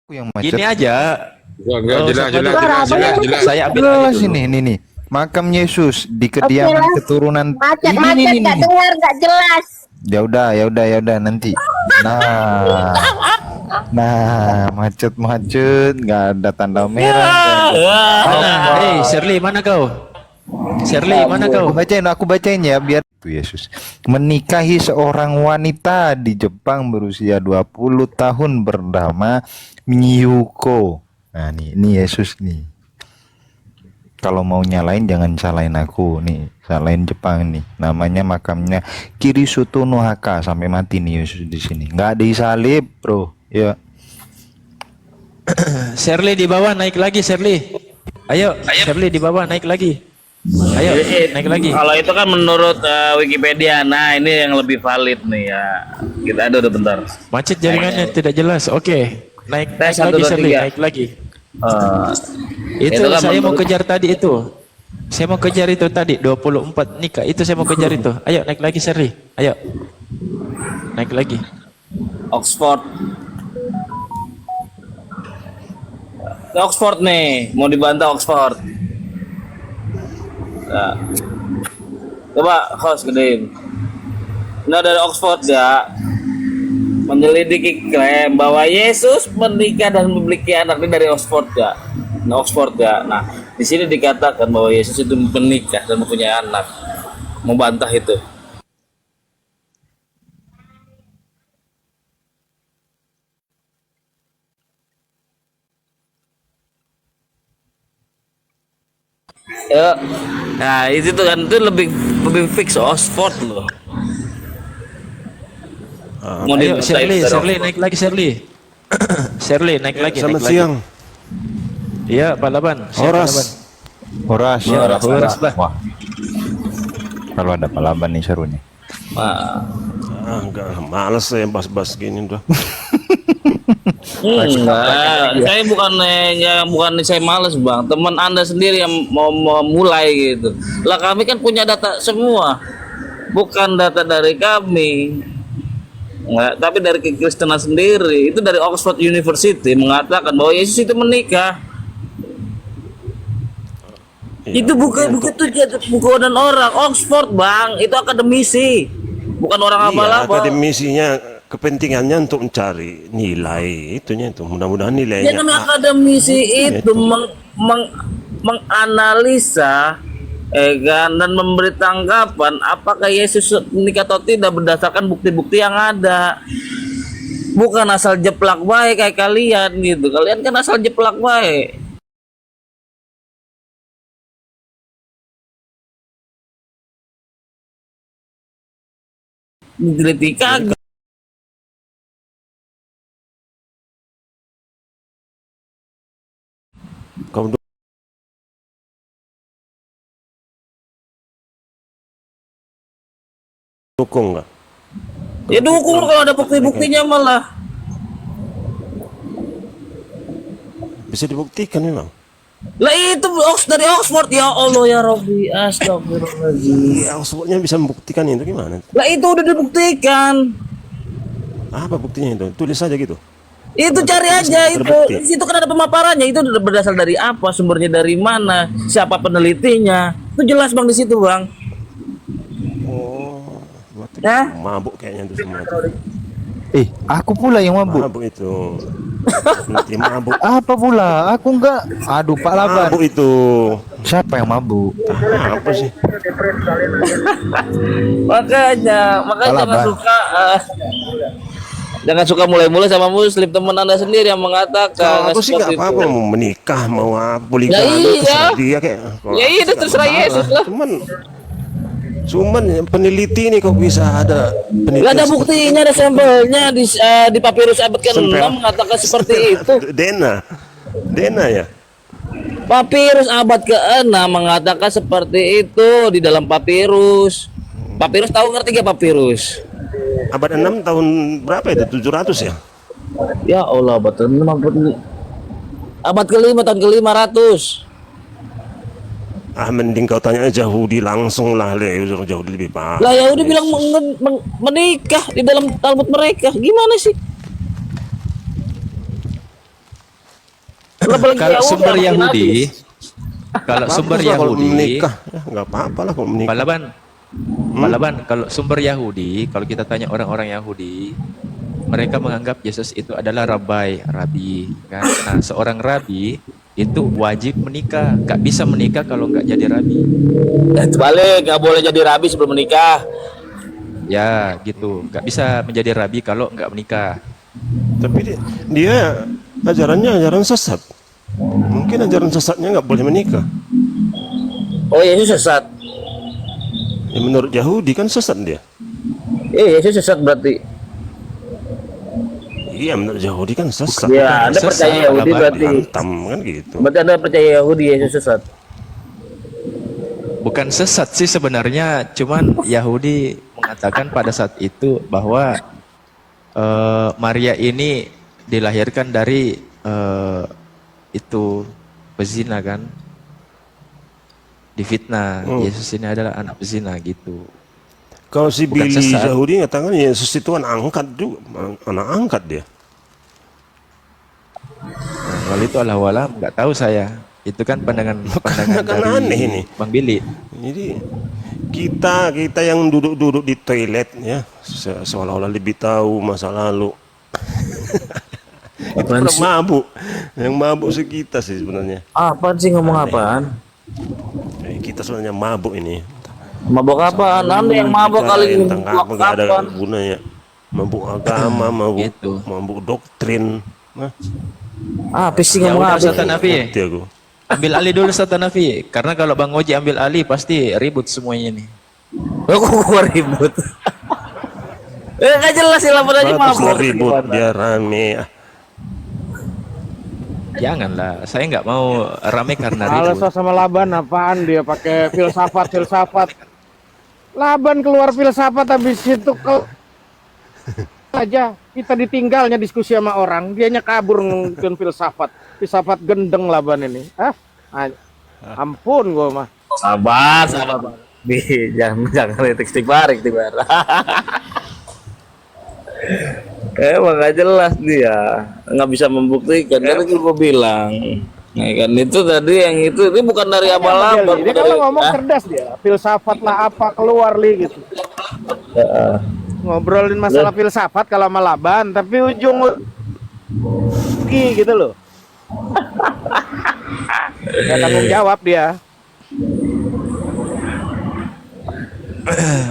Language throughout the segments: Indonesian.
yang macet. Gini aja. Enggak, jelas, sama jelas, dulu. jelas, jelas, jelas. Saya ambil Jelas aja dulu. ini nih. Makam Yesus di kediaman Lah. keturunan. Macet-macet Ini. gak dengar gak jelas. Ya udah nanti. Nah, macet nggak ada tanda merah. Mana? Hei, Shirley, mana kau? Shirley, mana kau? Aku bacain ya biar tuh Yesus menikahi seorang wanita di Jepang berusia 20 tahun bernama Miyuko. Nah, ini Yesus nih. Kalau mau nyalain jangan salahin aku nih, salahin Jepang nih. Namanya makamnya Kirisuto no Haka, sampai mati nih Yesus di sini. Nggak disalib, bro. Ya. Shirley di bawah, naik lagi Shirley. Ayo, Shirley di bawah, naik lagi. Ayo, naik lagi. Kalau itu kan menurut Wikipedia. Nah, ini yang lebih valid nih ya. Kita ada bentar. Macet jaringannya tidak jelas. Oke, naik Tes, lagi 1, 2, Shirley, 3. naik lagi. Itu Itu kan saya mau menurut- kejar tadi itu. Saya mau kejar itu tadi 24 nikah. Itu saya mau kejar itu. Ayo naik lagi Shirley. Ayo. Naik lagi. Oxford. Oxford nih, mau dibantah Oxford. Nah. Coba host gedein. Nah, dari Oxford ya, menyelidiki klaim bahwa Yesus menikah dan memiliki anak. Ini dari Oxford ya. Nah, Oxford ya. Nah, di sini dikatakan bahwa Yesus itu menikah dan mempunyai anak. Membantah itu. Ya. Nah, itu tuh kan itu lebih fix Oxford loh. Mau Ayo dibantah Shirley, itu dari Shirley Oxford. naik lagi Shirley. Shirley naik lagi, Selamat naik lagi. siang. Iya, Pak Laban. Siap, Pak Horas. Laban. Horas. Ya, Horas, Bah. Wah. Kalau ada palaban nih seru nih. Nah, Enggak, males saya bahas-bahas gini udah. enggak, saya bukan saya males bang, teman anda sendiri yang mau mulai gitu. Lah kami kan punya data semua, bukan data dari kami, enggak, tapi dari kekristenan sendiri. Itu dari Oxford University mengatakan bahwa Yesus itu menikah. Itu bukan dan orang Oxford bang, itu akademisi, bukan orang Iya, abal-abal. akademisinya kepentingannya untuk mencari nilai itunya itu. Mudah-mudahan Ya nilainya namanya akademisi itu menganalisa kan, dan memberi tanggapan apakah Yesus menikah atau tidak berdasarkan bukti-bukti yang ada. Bukan asal jeplak baik kayak kalian gitu. Kalian kan asal jeplak baik. Diteliti kagak. kamu dukung nggak? Ya dukung kalau ada bukti-buktinya malah. Bisa dibuktikan memang. Lah itu dari Oxford, ya Allah ya Rabbi, astagfirullahaladzim. Iya, Oxfordnya bisa membuktikan itu gimana? Lah itu udah dibuktikan. Apa buktinya itu? Tulis saja gitu. Itu cari aja itu. Terbukti. Di situ kan ada pemaparannya. Itu berasal dari apa? Sumbernya dari mana? Siapa penelitinya? Itu jelas Bang di situ, Bang. Oh, berarti Ya? mabuk kayaknya itu semua. Itu. Aku pula yang mabuk. Mabuk itu. Nanti mabuk. Apa pula? Aku enggak. Aduh, Pak Laban. Mabuk itu. Siapa yang mabuk? Apa sih? Makanya Alah, jangan Bang. suka jangan suka mulai-mulai sama muslim, teman Anda sendiri yang mengatakan. Kalau aku sih seperti nggak apa-apa itu. mau menikah mau apa boleh Ya iya. dia kayak. Kalau Ya aku iya, sih nggak terserah masalah. Yesus lah. Cuman peneliti ini kok bisa ada peneliti. Lah ada buktinya, ada sampelnya di papirus abad ke-6 Sampel. mengatakan seperti itu. Dena ya. Papirus abad ke-6 mengatakan seperti itu di dalam papirus. Papirus tahu ngerti gak papirus? Abad 6 tahun berapa itu? 700 ya? Ya Allah, abad ke-6 abad ke-5 tahun ke-500. Mending kau tanya Yahudi langsung lah, jauh lebih paham. Lah Yahudi bilang menikah di dalam Talmud mereka. Gimana sih? Apalagi Kalau sumber makin Yahudi, najis. kalau sumber Bagus lah kalau Yahudi, menikah, ya, nggak apa-apa lah kalau menikah. Palaban, Palaban, kalau sumber Yahudi, kalau kita tanya orang-orang Yahudi, mereka menganggap Yesus itu adalah rabi, kan? Nah, seorang rabi itu wajib menikah, nggak bisa menikah kalau nggak jadi rabi. Balik, nggak boleh jadi rabi sebelum menikah. Ya, gitu, nggak bisa menjadi rabi kalau nggak menikah. Tapi dia ajarannya ajaran sesat. Mungkin ajaran sesatnya nggak boleh menikah. Oh, Yesus sesat. Ya, menurut Yahudi kan sesat dia. Yesus sesat berarti. Iya, menurut Yahudi kan sesat. Ya, Anda sesat, percaya Yahudi Palaban. berarti. Hantam kan gitu. Berarti Anda percaya Yahudi Yesus sesat. Bukan sesat sih sebenarnya, cuman Yahudi mengatakan pada saat itu bahwa Maria ini dilahirkan dari itu pezina kan, difitnah. Yesus ini adalah anak pezina gitu. Kalau si Bukan Billy sesat. Yahudi ngatakan Yesus itu anak angkat juga, anak angkat dia. Nah, kalau itu Allah walam nggak tahu saya. Itu kan pandangan Kan dari aneh ini. Bang Billy. Jadi kita yang duduk-duduk di toilet ya seolah-olah lebih tahu masa lalu. Itu Apaan udah sih? mabuk. Yang mabuk sih kita sih sebenarnya. Apaan sih ngomong apaan? Kita sebenarnya mabuk ini. Mabok apaan? Anda yang mabok kali ini. Tentang apa nggak ada gunanya. Mabuk agama, Gitu. mabuk doktrin. Nah, Apa sih Ya ngomong udah, apa? Ustaz Nafi. ngerti aku. Ambil alih dulu Ustaz Nafi, karena kalau Bang Oji ambil alih pasti ribut semuanya nih. Oh, kok gua ribut? Nggak jelas sih lapor aja Baguslah mabok. ribut biar rame. Janganlah, saya nggak mau rame karena Males ribut. sama Laban, apaan dia pakai filsafat. Laban keluar filsafat habis itu aja kita ditinggalnya diskusi sama orang, dianya kabur ngikutin filsafat gendeng Laban ini. Ampun gua mah. Sabar. Jangan istighfar. Emang nggak jelas dia, nggak bisa membuktikan. Kan gue bilang, ya kan itu tadi yang itu bukan dari abal-abal. Dia kalau ngomong cerdas dia, filsafat lah apa keluar gitu. Ngobrolin masalah filsafat kalau sama Laban, tapi ujung gitu loh. Ya tanggung jawab dia.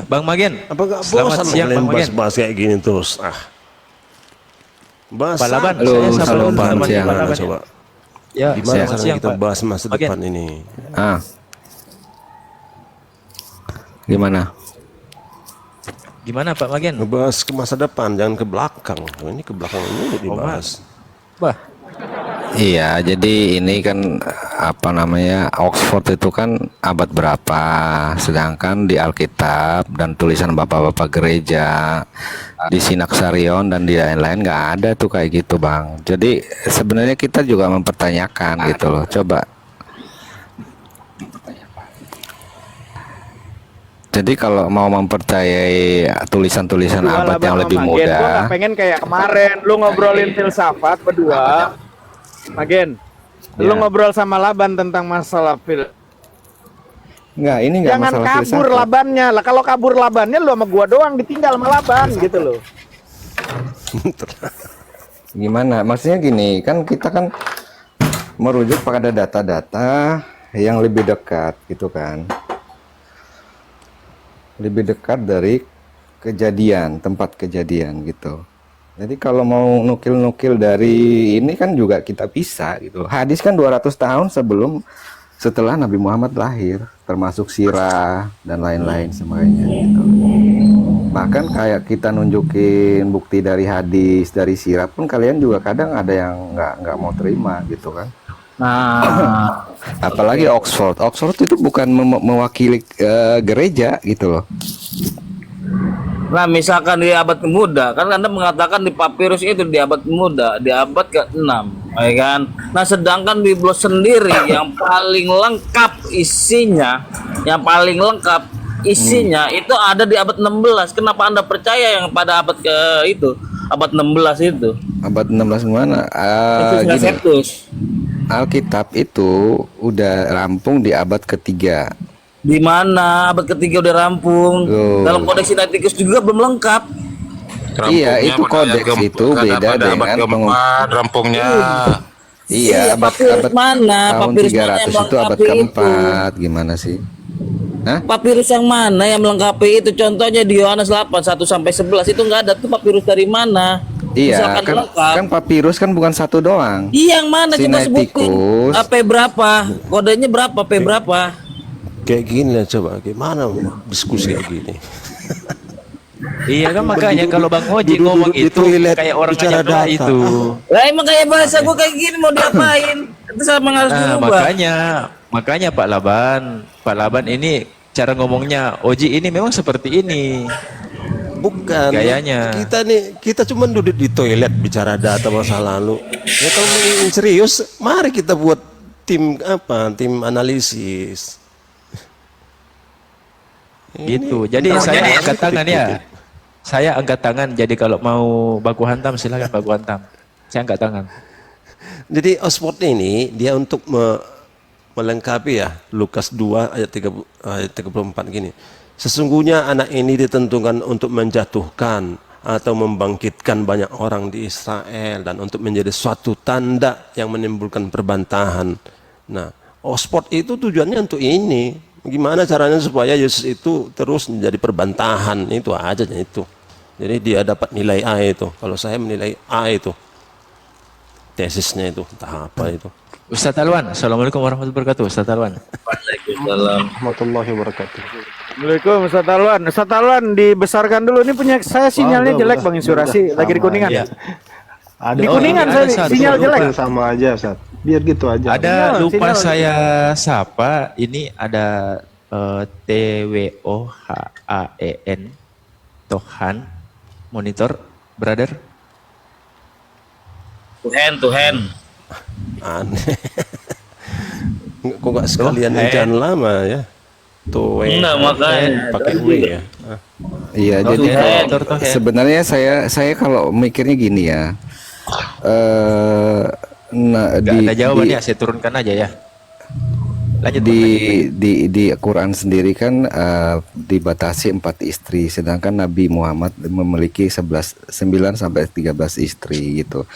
Bang Magen, Apa gak selamat bosan siang kalian Bang Magen. bahas-bahas kayak gini terus? Bahas Palaban, apa? saya sama Halo, teman selamat siang. Gimana coba? Ya, Gimana selamat sekarang siang kita Pak. bahas masa Magen. depan ini? Gimana? Gimana Pak Magen? Ngebahas ke masa depan, jangan ke belakang. Ini ke belakang ini dibahas. Bah, Iya, jadi ini kan apa namanya, Oxford itu kan abad berapa, sedangkan di Alkitab dan tulisan bapak-bapak gereja di Sinaksarion dan di lain-lain nggak ada tuh kayak gitu Bang. Jadi sebenarnya kita juga mempertanyakan gitu loh. Coba. Jadi kalau mau mempercayai tulisan-tulisan Berdua abad Laban yang sama lebih Magen, gua muda, nggak pengen kayak kemarin lu ngobrolin filsafat berdua. Magen, lu ngobrol sama Laban tentang masalah enggak, ini enggak Jangan masalah kabur filsafat. Labannya lah. Kalau kabur Labannya lu sama gua doang ditinggal sama Laban gitu loh. Gimana? Maksudnya gini, kan kita kan merujuk pada data-data yang lebih dekat gitu kan. Lebih dekat dari kejadian, tempat kejadian gitu. Jadi kalau mau nukil-nukil dari ini kan juga kita bisa gitu. Hadis kan 200 tahun setelah Nabi Muhammad lahir, termasuk sirah dan lain-lain sebagainya gitu. Bahkan kayak kita nunjukin bukti dari hadis, dari sirah pun kalian juga kadang ada yang nggak mau terima gitu kan. Nah, Apalagi Oxford. Oxford itu bukan mewakili gereja gitu loh. nah misalkan di abad muda, kan Anda mengatakan di papirus itu di abad muda, di abad ke-6, ya kan? Nah, sedangkan Biblos sendiri yang paling lengkap isinya, itu ada di abad 16. Kenapa Anda percaya yang pada abad abad 16 itu? Abad 16 mana? Itu Gini. Josephus. Alkitab itu udah rampung di abad ketiga. Di mana abad ketiga udah rampung? Loh. Dalam Kodeks Sinaiticus juga belum lengkap. Iya, itu kodeks itu beda dengan rampungnya. Iya, papirus mana? tahun Papirus mana 300 yang itu abad melengkapi keempat. Gimana sih? Hah? Papirus yang mana yang melengkapi itu? Contohnya di Yohanes 8 1 sampai 11 itu nggak ada tuh papirus dari mana? Iya, Misalkan lengkap. kan papirus kan bukan satu doang. Iya, yang mana coba sebutin? Sinaiticus. AP berapa? Kodenya berapa? P berapa? Kayak gini lah coba, gimana diskusi kayak gini? Iya kan makanya kalau Bang Oji duduk ngomong di itu toilet, kayak orang bicara ngajak doa data. itu. Lah emang kayak bahasa gua kayak gini mau diapain? Itu sama harus dirubah. Makanya Pak Laban ini cara ngomongnya Oji ini memang seperti ini. Bukan. Gayanya. Kita cuma duduk di toilet bicara data masa lalu. Ya kalau ingin serius, mari kita buat tim analisis. Gitu. Jadi saya angkat tangan ya. Saya angkat tangan. Jadi kalau mau baku hantam silakan baku hantam. Saya angkat tangan. Jadi Oxford ini dia untuk melengkapi ya Lukas 2 ayat 34 gini. Sesungguhnya anak ini ditentukan untuk menjatuhkan atau membangkitkan banyak orang di Israel dan untuk menjadi suatu tanda yang menimbulkan perbantahan. Nah, Oxford itu tujuannya untuk ini. Gimana caranya supaya Yesus itu terus menjadi perbantahan, itu aja itu. Jadi dia dapat nilai A itu. Kalau saya menilai A itu tesisnya itu entah apa itu. Ustaz Alwan, Assalamualaikum warahmatullahi wabarakatuh. Ustaz Alwan. Waalaikumsalam. Warahmatullahi wabarakatuh. Assalamualaikum Ustaz Alwan. Ustaz Alwan dibesarkan dulu. Ini punya saya sinyalnya jelek Bang Insurasi. Lagi di Kuningan. Iya. Ada Di Kuningan saya sinyal jelek. sama aja, Ustaz. Biar gitu aja. Ada Sinyal, lupa sinyal. saya sapa. Ini ada TWOHAEN Tohan monitor brother. Tuhan. Aneh. Kok nggak sekalian jangan lama ya? Tuh Enggak, makanya. pakai W ya. Iya, Oh, jadi Tuhan. kalau- Tuhan. sebenarnya saya kalau mikirnya gini ya. Nah, Gak ada jawabannya, saya turunkan aja ya. Lanjut. Bang, lanjut. di Quran sendiri kan dibatasi 4 istri, sedangkan Nabi Muhammad memiliki 9 sampai 13 istri gitu.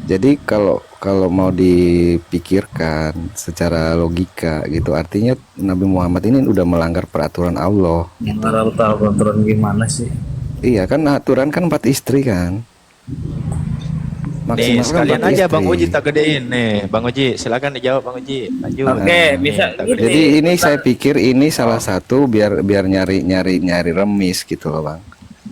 Jadi kalau mau dipikirkan secara logika gitu, artinya Nabi Muhammad ini udah melanggar peraturan Allah. Orang tahu aturan gimana sih? Iya kan, aturan kan 4 istri kan. Nih Maksimal kan sekalian 4 aja Bang istri. Oji tak gedein nih. Bang Oji silakan dijawab Bang Oji. Lanjut. Oke, bisa tak gitu. gedein. Jadi ini saya pikir ini salah satu biar nyari remis gitu loh Bang.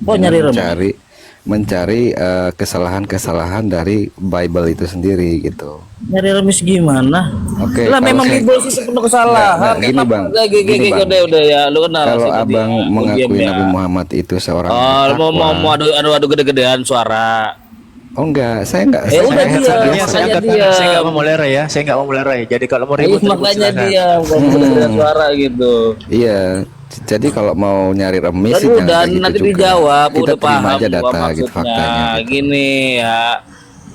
Oh, nyari remis? Mencari kesalahan-kesalahan dari Bible itu sendiri gitu. Nyari remis gimana? Oke, Lah kalau memang saya- Bible sih penuh kesalahan. Nggak, gini, Kenapa- Bang. Gini, Gini, Bang. udah ya, lu kenal. Kalau sih, abang dia. mengakui Diam ya. Nabi Muhammad itu seorang Oh, bertakwa. mau adu gede-gedean suara. Oh enggak, saya enggak. Ya udah, dia. Makanya saya angkat Makanya tangan, saya dia. nggak mau melerai ya. Saya nggak mau melerai. Jadi kalau mau Iya, ribut makanya silakan. dia mau gede-gedean suara gitu. Iya. Jadi kalau mau nyari remis Tadi sih jangan udah kayak gitu nanti juga. dijawab, Kita udah terima paham aja gua data gitu maksudnya. faktanya. Gitu. Gini ya.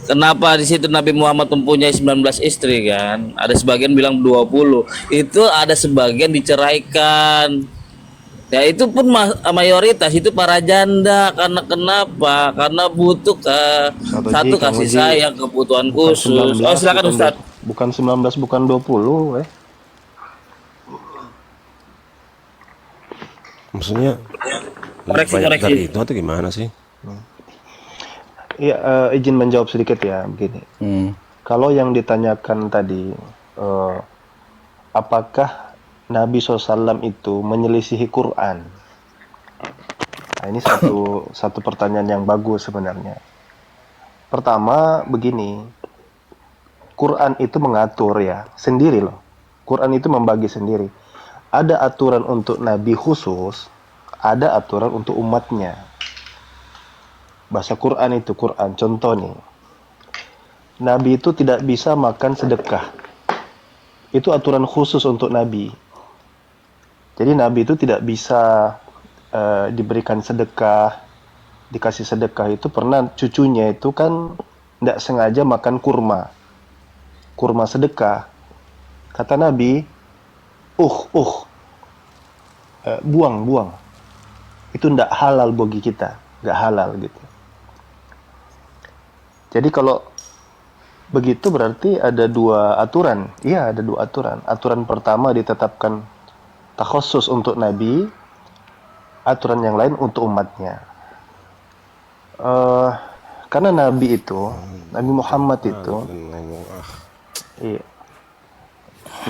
Kenapa di situ Nabi Muhammad mempunyai 19 istri kan? Ada sebagian bilang 20. Itu ada sebagian diceraikan. Ya itu pun mayoritas itu para janda. Karena kenapa? Karena butuh satu Kang kasih Oji. sayang, kebutuhan khusus. Oh silakan Ustaz. Bukan 19, bukan 20, Maksudnya Koreksi, banyak koreksi. dari itu atau gimana sih? Iya, izin menjawab sedikit ya, begini. Kalau yang ditanyakan tadi, apakah Nabi SAW itu menyelisihi Quran? Nah, ini satu pertanyaan yang bagus sebenarnya. Pertama, begini, Quran itu mengatur ya, sendiri loh. Quran itu membagi sendiri. Ada aturan untuk Nabi khusus, ada aturan untuk umatnya. Bahasa Quran itu Quran. Contoh nih, Nabi itu tidak bisa makan sedekah. Itu aturan khusus untuk Nabi. Jadi Nabi itu tidak bisa diberikan sedekah, dikasih sedekah. Itu pernah cucunya itu kan tidak sengaja makan kurma. kurma sedekah, kata Nabi, buang, itu ndak halal bagi kita, nggak halal gitu. Jadi kalau begitu berarti ada dua aturan. Iya, ada dua aturan. Aturan pertama ditetapkan takhusus untuk Nabi, aturan yang lain untuk umatnya. Karena Nabi itu, Nabi Muhammad itu, iya,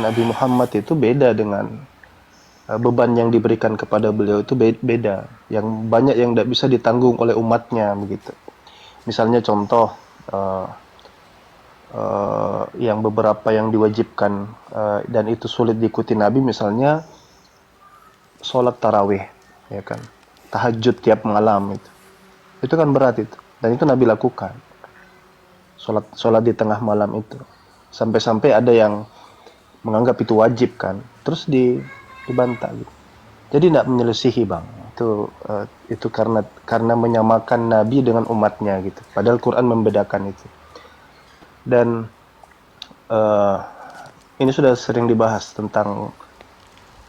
Nabi Muhammad itu beda dengan beban yang diberikan kepada beliau itu beda. Yang banyak yang tidak bisa ditanggung oleh umatnya begitu. Misalnya contoh, yang beberapa yang diwajibkan dan itu sulit diikuti Nabi, misalnya sholat tarawih, ya kan, tahajud tiap malam itu kan berat itu, dan itu Nabi lakukan, sholat di tengah malam itu, sampai-sampai ada yang menganggap itu wajib kan, terus dibantah gitu. Jadi tidak menyelisihi bang, itu karena menyamakan Nabi dengan umatnya gitu, padahal Quran membedakan itu. Dan ini sudah sering dibahas tentang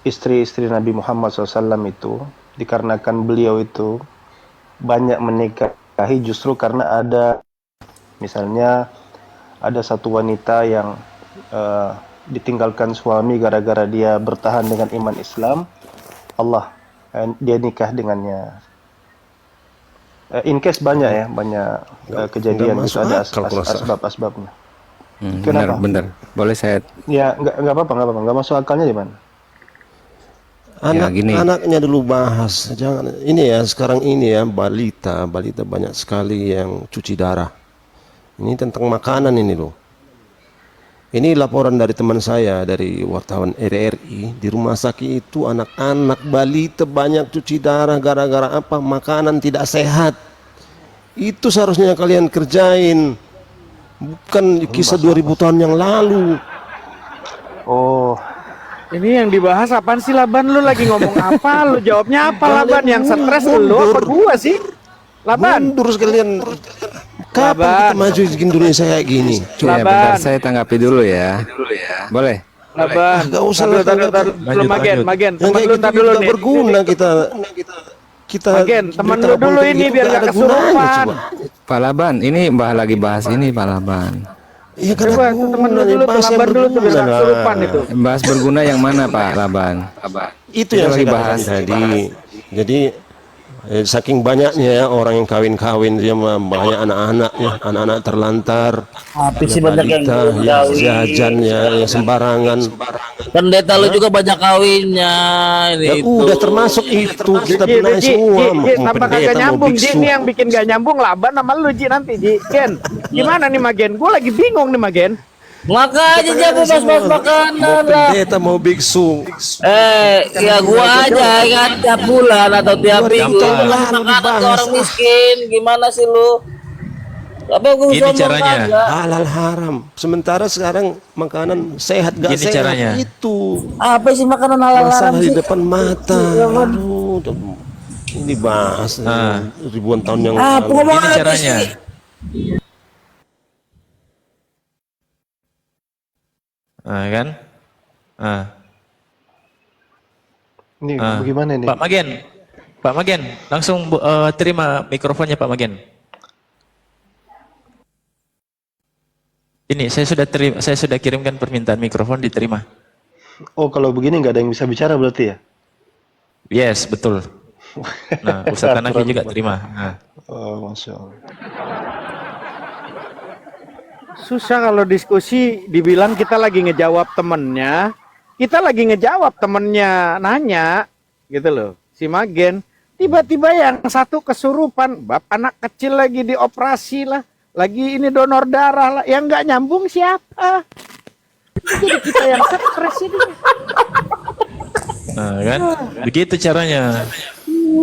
istri-istri Nabi Muhammad SAW itu, dikarenakan beliau itu banyak menikahi justru karena ada, misalnya ada satu wanita yang ditinggalkan suami gara-gara dia bertahan dengan iman Islam, dia nikah dengannya. In case banyak ya, banyak kejadian itu ada asbab-asbabnya. Kenapa? Bener. Boleh saya? Ya nggak apa-apa. Nggak masuk akalnya di mana? Anaknya dulu bahas. Jangan ini ya, sekarang ini ya, balita banyak sekali yang cuci darah. Ini tentang makanan ini loh. Ini laporan dari teman saya, dari wartawan RRI, di rumah sakit itu anak-anak balita banyak cuci darah gara-gara apa? Makanan tidak sehat. Itu seharusnya kalian kerjain, bukan kisah 2000 tahun yang lalu. Oh, ini yang dibahas apaan sih Laban? Lu lagi ngomong apa? Lu jawabnya apa Laban? Yang stres lu apa gua sih? Laban. Mundur sekalian. Kapan kita maju di Indonesia kayak gini? Ya, bentar saya tanggapi dulu ya. Boleh? Laban. Gak usah Lu Magen, temen lu tar dulu nih. Berguna kita Magen, temen lu dulu ini biar gak kesurupan. Pak Laban, ini lagi bahas ini Pak Laban. Iya kan, Temen lu dulu tuh Laban dulu tuh biar gak kesurupan itu. Bahas berguna yang mana Pak Laban? itu yang lagi saya bahas katakan tadi. Jadi saking banyaknya ya orang yang kawin-kawin, dia banyak anak-anak terlantar, Tapi sih banyak yang jajan ya, yang sembarangan. Pendeta lu juga banyak kawinnya Ya ini udah termasuk itu, kita benahi semua. Tambah kagak nyambung Ji, ini yang bikin gak nyambung Laban sama lu Ji nanti Ji. Gen, gimana nih Magen? Gue lagi bingung nih Magen. Makanya jago bahas makanan Mau lah. pendeta mau biksu. Ya gua aja kan tiap bulan atau tiap minggu makanan ke orang miskin. Gimana sih lu? Apa gua Ini sombong caranya. kagak? Halal haram. Sementara sekarang makanan sehat gak Gini sehat caranya. itu Apa sih makanan halal haram masalah di sih? depan mata. Aduh, ini bahas ribuan tahun yang Apa lalu. ngomong Gini apa caranya. sih? Kan? Ini bagaimana nih? Pak Magen, langsung terima mikrofonnya Pak Magen. Ini saya sudah kirimkan permintaan mikrofon, diterima. Oh, kalau begini nggak ada yang bisa bicara berarti ya? Yes, betul. Nah, Ustaz Hanafi juga terima. Nah. Oh, Masya Allah. Susah kalau diskusi dibilang kita lagi ngejawab temennya. Kita lagi ngejawab temennya nanya gitu loh. Si Magen tiba-tiba yang satu kesurupan, anak kecil lagi dioperasi lah, lagi ini donor darah lah, yang nggak nyambung siapa? Jadi kita yang stres ini. Nah, kan? Begitu caranya.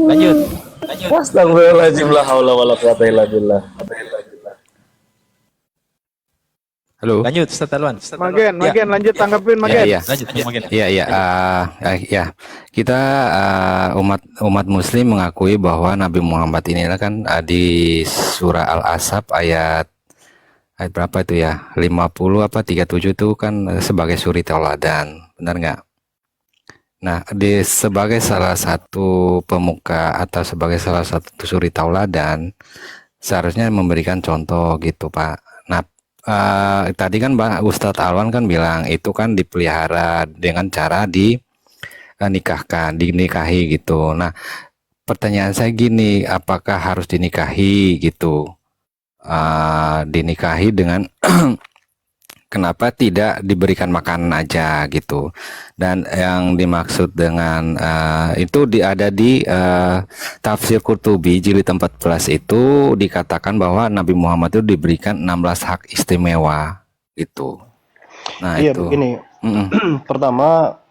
Lanjut. Astagfirullahaladzim, la haula wala quwata illa billah. Halo. Lanjut, Ustaz Alwan. Magen, lanjut tanggapin Magen. Iya. Lanjut, Magen. Iya. Kita umat Muslim mengakui bahwa Nabi Muhammad inilah kan di surah Al-Ahzab ayat Ayat berapa itu ya? 50 apa 37 itu kan sebagai suri tauladan. Benar nggak? Nah, sebagai salah satu pemuka atau sebagai salah satu suri tauladan, seharusnya memberikan contoh gitu, Pak. Nah, tadi kan Ustadz Alwan kan bilang itu kan dipelihara dengan cara dinikahi gitu. Nah, pertanyaan saya gini, apakah harus dinikahi gitu? Dinikahi dengan kenapa tidak diberikan makanan aja gitu? Dan yang dimaksud dengan itu ada di tafsir Qurtubi jilid 14 itu dikatakan bahwa Nabi Muhammad itu diberikan 16 hak istimewa gitu. Nah Iya, itu. begini. Pertama,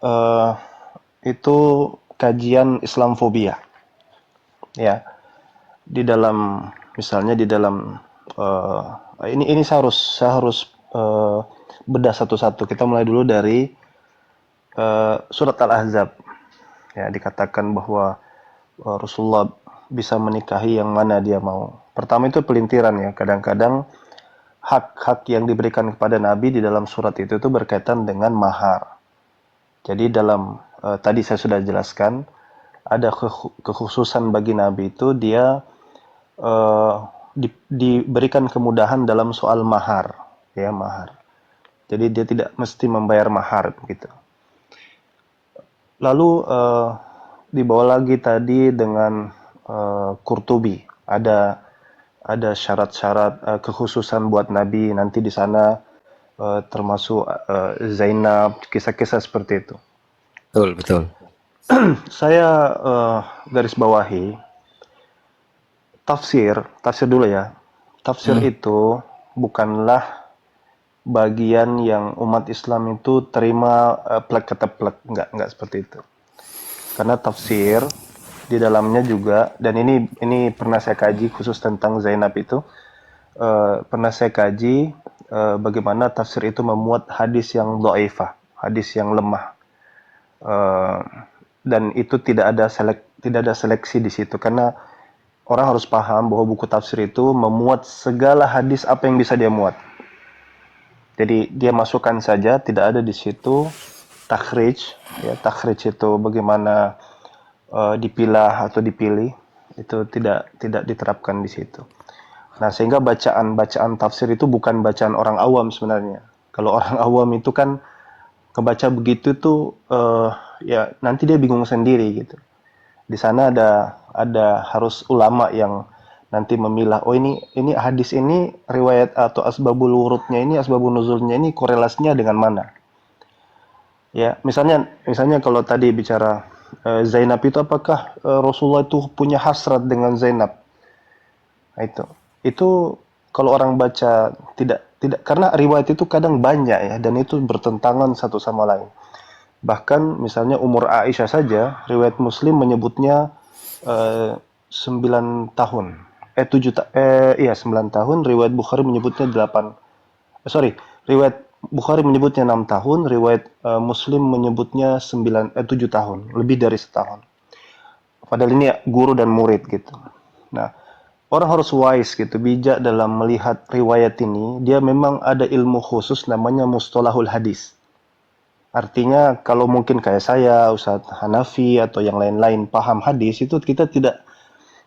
itu kajian Islamfobia. Ya, di dalam misalnya di dalam ini saya harus bedah satu-satu. Kita mulai dulu dari surat Al-Ahzab. Ya, dikatakan bahwa Rasulullah bisa menikahi yang mana dia mau. Pertama itu pelintiran ya. Kadang-kadang hak-hak yang diberikan kepada Nabi di dalam surat itu berkaitan dengan mahar. Jadi dalam tadi saya sudah jelaskan ada kekhususan bagi Nabi itu dia diberikan kemudahan dalam soal mahar, ya mahar. Jadi dia tidak mesti membayar mahar begitu. Lalu dibawa lagi tadi dengan Qurtubi ada syarat-syarat kekhususan buat Nabi nanti di sana termasuk Zainab, kisah-kisah seperti itu. Betul. Saya garis bawahi tafsir dulu ya. Tafsir itu bukanlah bagian yang umat Islam itu terima plek kata plek, enggak seperti itu. Karena tafsir di dalamnya juga, dan ini pernah saya kaji khusus tentang Zainab itu, pernah saya kaji bagaimana tafsir itu memuat hadis yang dhaifah, hadis yang lemah, dan itu tidak ada seleksi di situ karena orang harus paham bahwa buku tafsir itu memuat segala hadis apa yang bisa dia muat. Jadi dia masukkan saja, tidak ada di situ takhrij, ya takhrij itu bagaimana dipilah atau dipilih, itu tidak diterapkan di situ. Nah, sehingga bacaan tafsir itu bukan bacaan orang awam sebenarnya. Kalau orang awam itu kan kebaca begitu tuh ya nanti dia bingung sendiri gitu. Di sana ada harus ulama yang nanti memilah, oh ini hadis ini riwayat atau asbabul wurudnya ini, asbabun nuzulnya ini korelasinya dengan mana. Ya, misalnya kalau tadi bicara Zainab itu, apakah Rasulullah itu punya hasrat dengan Zainab? Nah, itu kalau orang baca tidak karena riwayat itu kadang banyak ya, dan itu bertentangan satu sama lain. Bahkan misalnya umur Aisyah saja, riwayat Muslim menyebutnya 9 tahun. 9 tahun, riwayat Bukhari menyebutnya riwayat Bukhari menyebutnya 6 tahun, riwayat Muslim menyebutnya 7 tahun, lebih dari setahun. Padahal ini guru dan murid gitu. Nah, orang harus wise gitu, bijak dalam melihat riwayat ini. Dia memang ada ilmu khusus namanya mustalahul hadis. Artinya kalau mungkin kayak saya, Ustadz Hanafi atau yang lain-lain paham hadis, itu kita tidak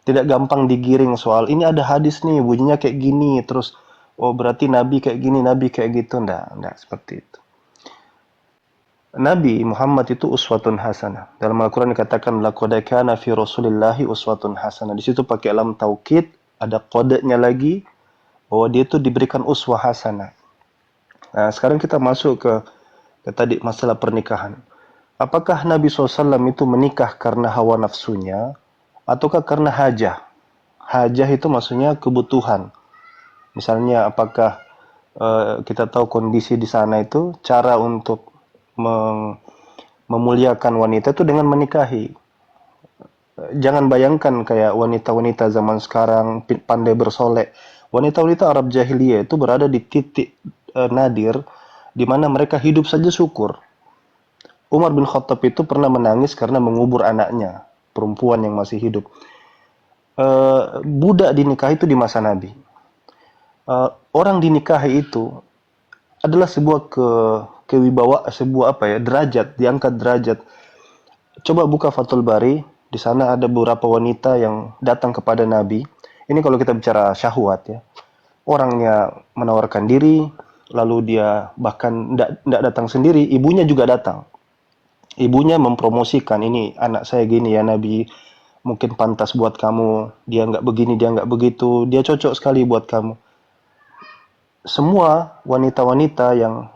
gampang digiring soal ini ada hadis nih bunyinya kayak gini, terus oh berarti Nabi kayak gini, Nabi kayak gitu. Enggak seperti itu. Nabi Muhammad itu uswatun hasanah. Dalam Al-Quran dikatakan laqad kana fi Rasulillahi uswatun hasanah. Di situ pakai lam taukid, ada kodenya lagi bahwa dia itu diberikan uswah hasanah. Nah, sekarang kita masuk ke tadi masalah pernikahan. Apakah Nabi SAW itu menikah karena hawa nafsunya ataukah karena hajah? Hajah itu maksudnya kebutuhan. Misalnya apakah kita tahu kondisi di sana itu cara untuk memuliakan wanita itu dengan menikahi. Jangan bayangkan kayak wanita-wanita zaman sekarang pandai bersolek. Wanita-wanita Arab jahiliyah itu berada di titik nadir di mana mereka hidup saja syukur. Umar bin Khattab itu pernah menangis karena mengubur anaknya, perempuan yang masih hidup. Budak dinikahi itu di masa Nabi. orang dinikahi itu adalah sebuah kewibawaan, sebuah apa ya, derajat, diangkat derajat. Coba buka Fathul Bari, di sana ada beberapa wanita yang datang kepada Nabi. Ini kalau kita bicara syahwat ya. Orangnya menawarkan diri, lalu dia bahkan tidak datang sendiri, ibunya juga datang. Ibunya mempromosikan, ini anak saya gini ya Nabi, mungkin pantas buat kamu, dia nggak begini, dia nggak begitu, dia cocok sekali buat kamu. Semua wanita-wanita yang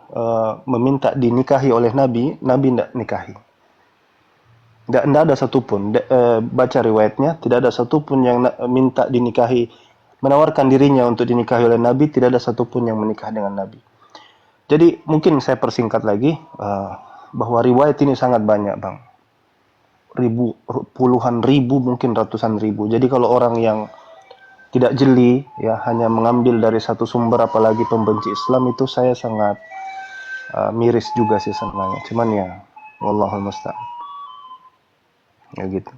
meminta dinikahi oleh Nabi, Nabi tidak nikahi. Tidak ada satupun, baca riwayatnya, tidak ada satupun yang minta dinikahi, menawarkan dirinya untuk dinikahi oleh Nabi, tidak ada satupun yang menikah dengan Nabi. Jadi mungkin saya persingkat lagi, bahwa riwayat ini sangat banyak Bang. Puluhan ribu, mungkin ratusan ribu. Jadi kalau orang yang tidak jeli, ya hanya mengambil dari satu sumber, apalagi pembenci Islam, itu saya sangat miris juga sih sebenarnya. Cuman ya, wallahul musta'an. Ya gitu.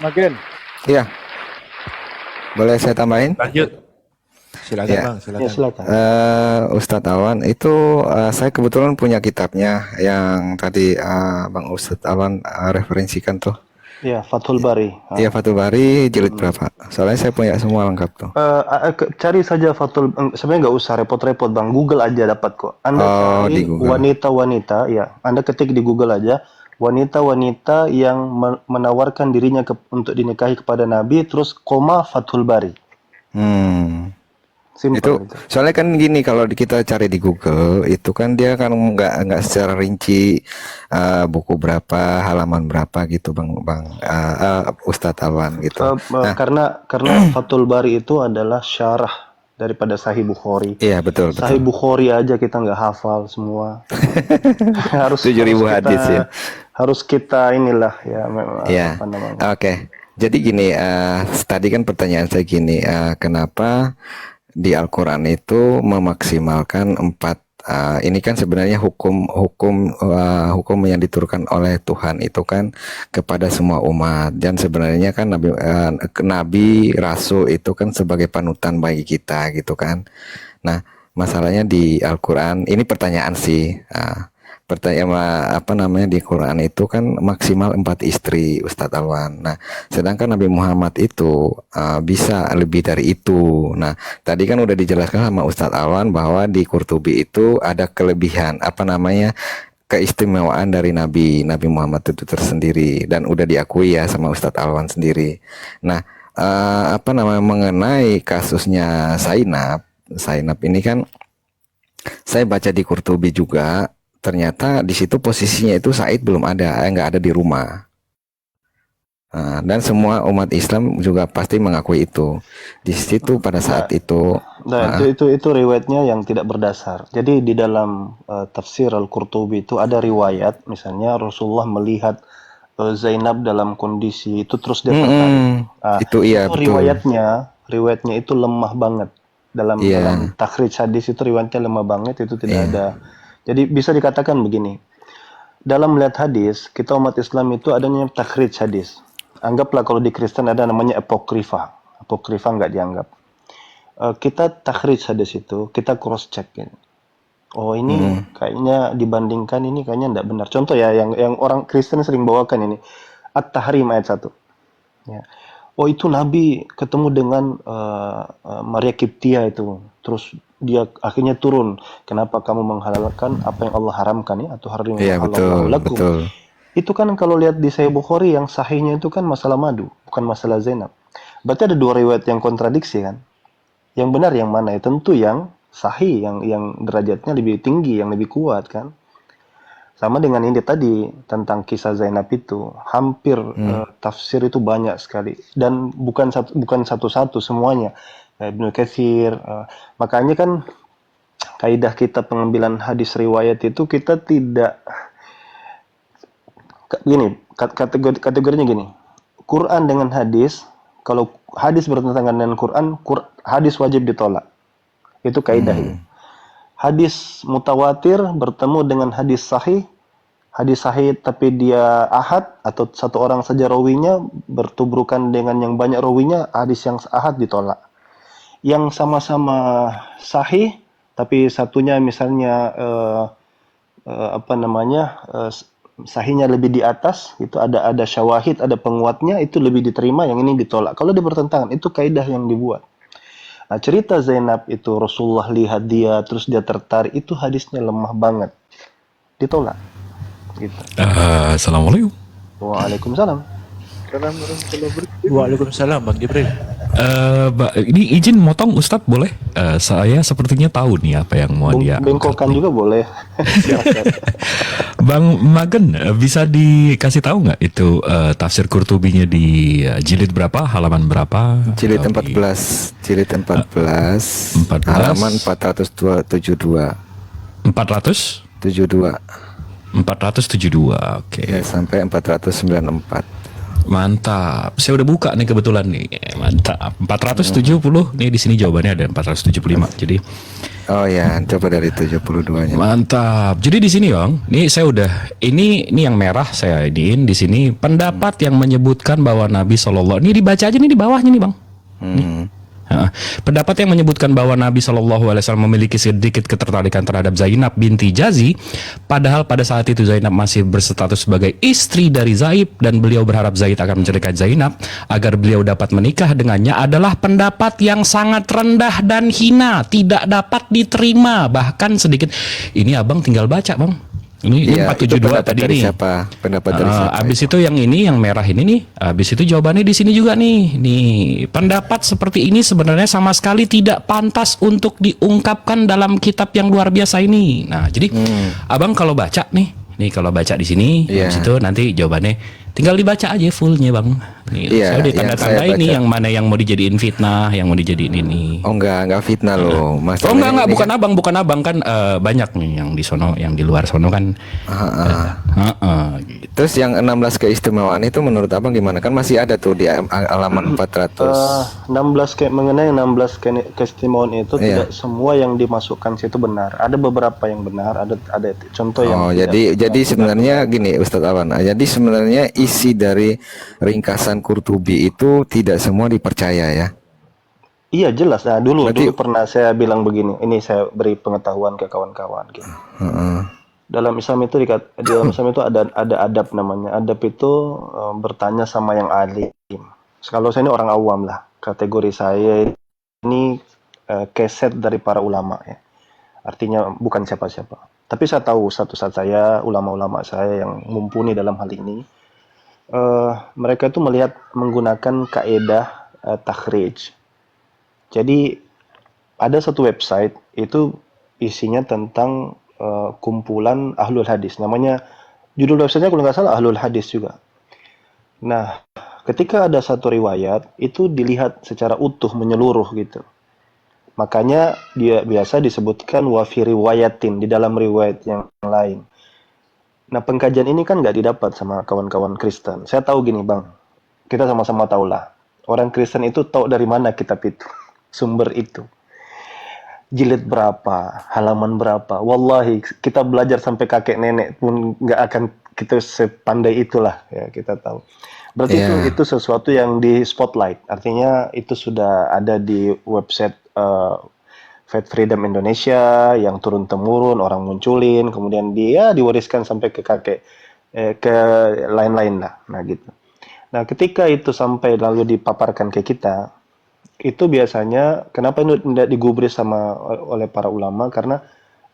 Magen. Iya, boleh saya tambahin? Lanjut. Silakan Ya. Bang, silakan. Ya silakan. Ustadz Awan itu saya kebetulan punya kitabnya yang tadi Bang Ustadz Awan referensikan tuh. Ya, Fathul Bari. Iya, Fathul Bari jilid berapa? Soalnya saya punya semua lengkap tuh. Cari saja Fathul, sebenarnya nggak usah repot-repot Bang, Google aja dapat kok. Anda Oh, cari di Google. wanita-wanita, ya, Anda ketik di Google aja, wanita-wanita yang menawarkan dirinya untuk dinikahi kepada Nabi, terus koma Fathul Bari. Itu Simpel itu. soalnya kan gini, kalau kita cari di Google itu kan dia kan nggak secara rinci buku berapa, halaman berapa gitu Ustadz Awan gitu. Nah, Karena Fathul Bari itu adalah syarah daripada Sahih Bukhari. iya betul Sahih betul. Bukhari aja kita nggak hafal semua. harus 7.000 hadis ya. Harus kita inilah ya, Iya. apa namanya. Oke. Jadi gini, tadi kan pertanyaan saya gini, kenapa di Al-Quran itu memaksimalkan 4 ini kan sebenarnya hukum yang diturunkan oleh Tuhan itu kan kepada semua umat, dan sebenarnya kan Nabi Rasul itu kan sebagai panutan bagi kita gitu kan. Nah, masalahnya di Al-Quran ini pertanyaan sih. Pertanyaan di Quran itu kan maksimal 4 istri, Ustadz Alwan. Nah, sedangkan Nabi Muhammad itu bisa lebih dari itu. Nah, tadi kan udah dijelaskan sama Ustadz Alwan bahwa di Qurtubi itu ada kelebihan keistimewaan dari Nabi Muhammad itu tersendiri, dan udah diakui ya sama Ustadz Alwan sendiri. Nah, mengenai kasusnya Zainab ini kan saya baca di Qurtubi juga. Ternyata di situ posisinya itu Said belum ada, nggak ada di rumah. Dan semua umat Islam juga pasti mengakui itu. Di situ pada saat itu. Nah, itu riwayatnya yang tidak berdasar. Jadi di dalam tafsir Al-Qurtubi itu ada riwayat, misalnya Rasulullah melihat Zainab dalam kondisi itu, terus dia tertarik. Itu iya itu betul. riwayatnya itu lemah banget. Dalam takhrij hadis itu riwayatnya lemah banget, itu tidak ada. Jadi bisa dikatakan begini, dalam melihat hadis, kita umat Islam itu adanya takhrij hadis. Anggaplah kalau di Kristen ada namanya apokrifa. Apokrifa nggak dianggap. Kita takhrij hadis itu, kita cross check. Oh ini kayaknya dibandingkan ini kayaknya nggak benar. Contoh ya, yang orang Kristen sering bawakan ini, At-Tahrim ayat 1. Ya. Oh itu Nabi ketemu dengan Maria Kiptia itu, terus dia akhirnya turun. Kenapa kamu menghalalkan apa yang Allah haramkan ya, atau haram yang Allah lakum? Betul. Itu kan kalau lihat di Sahih Bukhari yang sahihnya itu kan masalah madu, bukan masalah Zainab. Berarti ada 2 riwayat yang kontradiksi kan? Yang benar yang mana? Ya tentu yang sahih, yang derajatnya lebih tinggi, yang lebih kuat kan? Sama dengan ini tadi tentang kisah Zainab itu, hampir tafsir itu banyak sekali, dan bukan satu-satu semuanya. Ibnu Katsir, makanya kan kaidah kita pengambilan hadis riwayat itu kita tidak gini, kategorinya gini. Quran dengan hadis, kalau hadis bertentangan dengan Quran, hadis wajib ditolak. Itu kaidah itu. Hadis mutawatir bertemu dengan hadis sahih, hadis sahih tapi dia ahad, atau satu orang saja rawinya bertubrukan dengan yang banyak rawinya, hadis yang ahad ditolak. Yang sama-sama sahih tapi satunya misalnya sahihnya lebih di atas, itu ada syawahid, ada penguatnya, itu lebih diterima, yang ini ditolak. Kalau dia bertentangan, itu kaidah yang dibuat. Nah, cerita Zainab itu Rasulullah lihat dia terus dia tertarik, itu hadisnya lemah banget, ditolak gitu. Assalamualaikum. Waalaikumsalam. Waalaikumsalam Bang Jibril. Ini izin motong Ustadz boleh? Saya sepertinya tahu nih apa yang mau dia Bengkokan angkat nih. juga boleh. Bang Magen, bisa dikasih tahu nggak itu tafsir Qurtubinya di jilid berapa, halaman berapa? Jilid Di 14, jilid 14, 14. halaman 472, 400? 72 472, oke. ya, sampai 494. Mantap. Saya udah buka nih kebetulan nih. Mantap. 470 nih di sini jawabannya ada 475. Jadi Oh ya, coba dari 72-nya. mantap. Jadi di sini, Bang, nih saya udah ini yang merah saya iniin di sini pendapat yang menyebutkan bahwa Nabi Shallallahu, ini dibaca aja nih di bawahnya nih, Bang. Pendapat yang menyebutkan bahwa Nabi Shallallahu Alaihi Wasallam memiliki sedikit ketertarikan terhadap Zainab binti Jazi, padahal pada saat itu Zainab masih berstatus sebagai istri dari Zaid dan beliau berharap Zaid akan menceraikan Zainab agar beliau dapat menikah dengannya, adalah pendapat yang sangat rendah dan hina, tidak dapat diterima bahkan sedikit. Ini abang tinggal baca, Bang. Ini Iya, itu 472 pendapat tadi dari nih. siapa? Pendapat dari siapa? Abis itu yang ini, yang merah ini nih. Abis itu jawabannya di sini juga nih. Nih, pendapat seperti ini sebenarnya sama sekali tidak pantas untuk diungkapkan dalam kitab yang luar biasa ini. Nah, jadi abang kalau baca nih kalau baca di sini, Iya. habis itu nanti jawabannya tinggal dibaca aja fullnya, Bang. Nih, Iya, saya udah yang tanda-tanda saya ini baca. yang mana yang mau dijadiin fitnah, yang mau dijadiin ini. Oh enggak fitnah loh. Oh Masalahnya enggak, ini bukan abang kan banyak nih yang di sono, yang di luar sono kan. Gitu. Terus yang 16 keistimewaan itu menurut abang gimana? Kan masih ada tuh di halaman 400. 16 mengenai 16 keistimewaan itu Iya. tidak semua yang dimasukkan situ benar. Ada beberapa yang benar, ada contoh yang Oh, tidak. jadi sebenarnya gini Ustadz Awan. Jadi sebenarnya isi dari ringkasan Qurtubi itu tidak semua dipercaya ya. Iya jelas. Nah dulu Berarti- pernah saya bilang begini. Ini saya beri pengetahuan ke kawan-kawan. Gitu. Dalam Islam itu ada adab namanya. Adab itu bertanya sama yang alim. Kalau saya ini orang awam lah. Kategori saya ini keset dari para ulama ya. Artinya bukan siapa-siapa. Tapi saya tahu satu-satu saya, ulama-ulama saya yang mumpuni dalam hal ini. Mereka itu menggunakan kaedah takhrij. Jadi ada satu website itu isinya tentang kumpulan ahlul hadis. Namanya judul websitenya kalau nggak salah ahlul hadis juga. Nah, ketika ada satu riwayat itu dilihat secara utuh menyeluruh gitu. Makanya dia biasa disebutkan wa fi riwayatin, di dalam riwayat yang lain. Nah, pengkajian ini kan nggak didapat sama kawan-kawan Kristen. Saya tahu gini, Bang. Kita sama-sama tahu lah. Orang Kristen itu tahu dari mana kitab itu. Sumber itu. Jilid berapa, halaman berapa. Wallahi, kita belajar sampai kakek nenek pun nggak akan kita sepandai itulah. Ya, kita tahu. Berarti Iya. itu sesuatu yang di spotlight. Artinya itu sudah ada di website Faith Freedom Indonesia yang turun-temurun, orang munculin, kemudian dia diwariskan sampai ke kakek, ke lain-lain lah. Nah gitu. Nah ketika itu sampai lalu dipaparkan ke kita, itu biasanya kenapa ini tidak digubris oleh para ulama, karena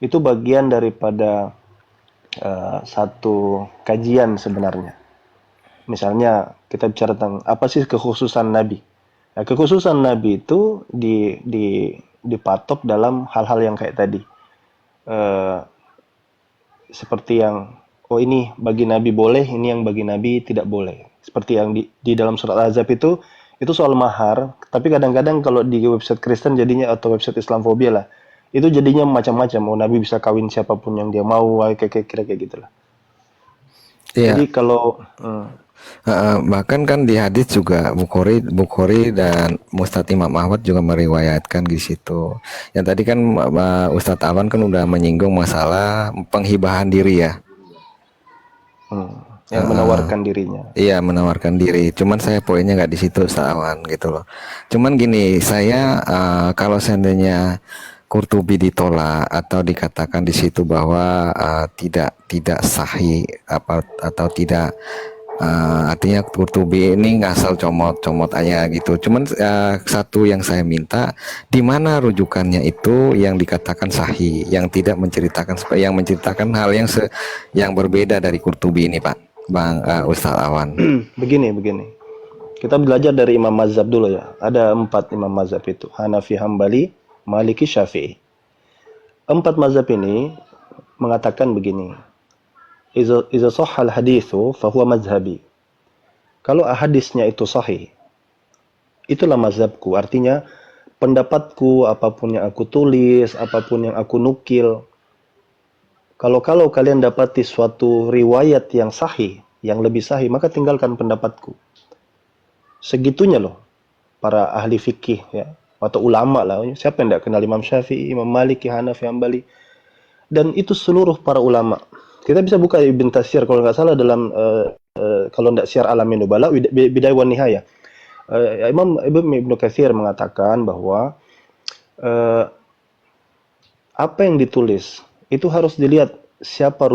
itu bagian daripada satu kajian sebenarnya. Misalnya kita bicara tentang apa sih kekhususan Nabi. Nah, kekhususan Nabi itu dipatok dalam hal-hal yang kayak tadi. Seperti yang ini bagi Nabi boleh, ini yang bagi Nabi tidak boleh. Seperti yang di dalam surat Al-Ahzab itu soal mahar, tapi kadang-kadang kalau di website Kristen jadinya, atau website Islamfobia lah, itu jadinya macam-macam. Nabi bisa kawin siapapun yang dia mau, kira-kira kayak gitulah. Iya. Jadi kalau Bahkan kan di hadis juga Bukhari dan Ustadz Imam Ahmad juga meriwayatkan di situ. Yang tadi kan Ustadz Awan kan udah menyinggung masalah penghibahan diri ya. Yang menawarkan dirinya. Iya, menawarkan diri. Cuman saya poinnya nggak di situ, Ustaz Awan, gitu loh. Cuman gini, saya kalau seandainya Qurtubi ditolak atau dikatakan di situ bahwa tidak sahih atau tidak, artinya Qurtubi ini ngasal comot aja gitu. Cuman satu yang saya minta, di mana rujukannya itu yang dikatakan sahih, yang tidak menceritakan hal yang berbeda dari Qurtubi ini, Pak, Bang Ustaz Awan. Begini. Kita belajar dari imam mazhab dulu ya. Ada 4 imam mazhab itu. Hanafi, Hambali, Maliki, Syafi'i. 4 mazhab ini mengatakan begini. Iza sahhal hadithu fahuwa mazhabi. Kalau hadisnya itu sahih, itulah mazhabku. Artinya pendapatku, apapun yang aku tulis, apapun yang aku nukil. Kalau kalian dapati suatu riwayat yang sahih, yang lebih sahih, maka tinggalkan pendapatku. Segitunya loh para ahli fikih ya, atau ulama lah. Siapa yang tidak kenal Imam Syafi'i, Imam Maliki, Hanafi, Hambali. Dan itu seluruh para ulama. Kita bisa buka Ibn Tatsir kalau nggak salah dalam kalau tidak Syiar Alamin Nubala, Bidayah wan Nihayah. Imam Ibn Katsir mengatakan bahwa apa yang ditulis itu harus dilihat siapa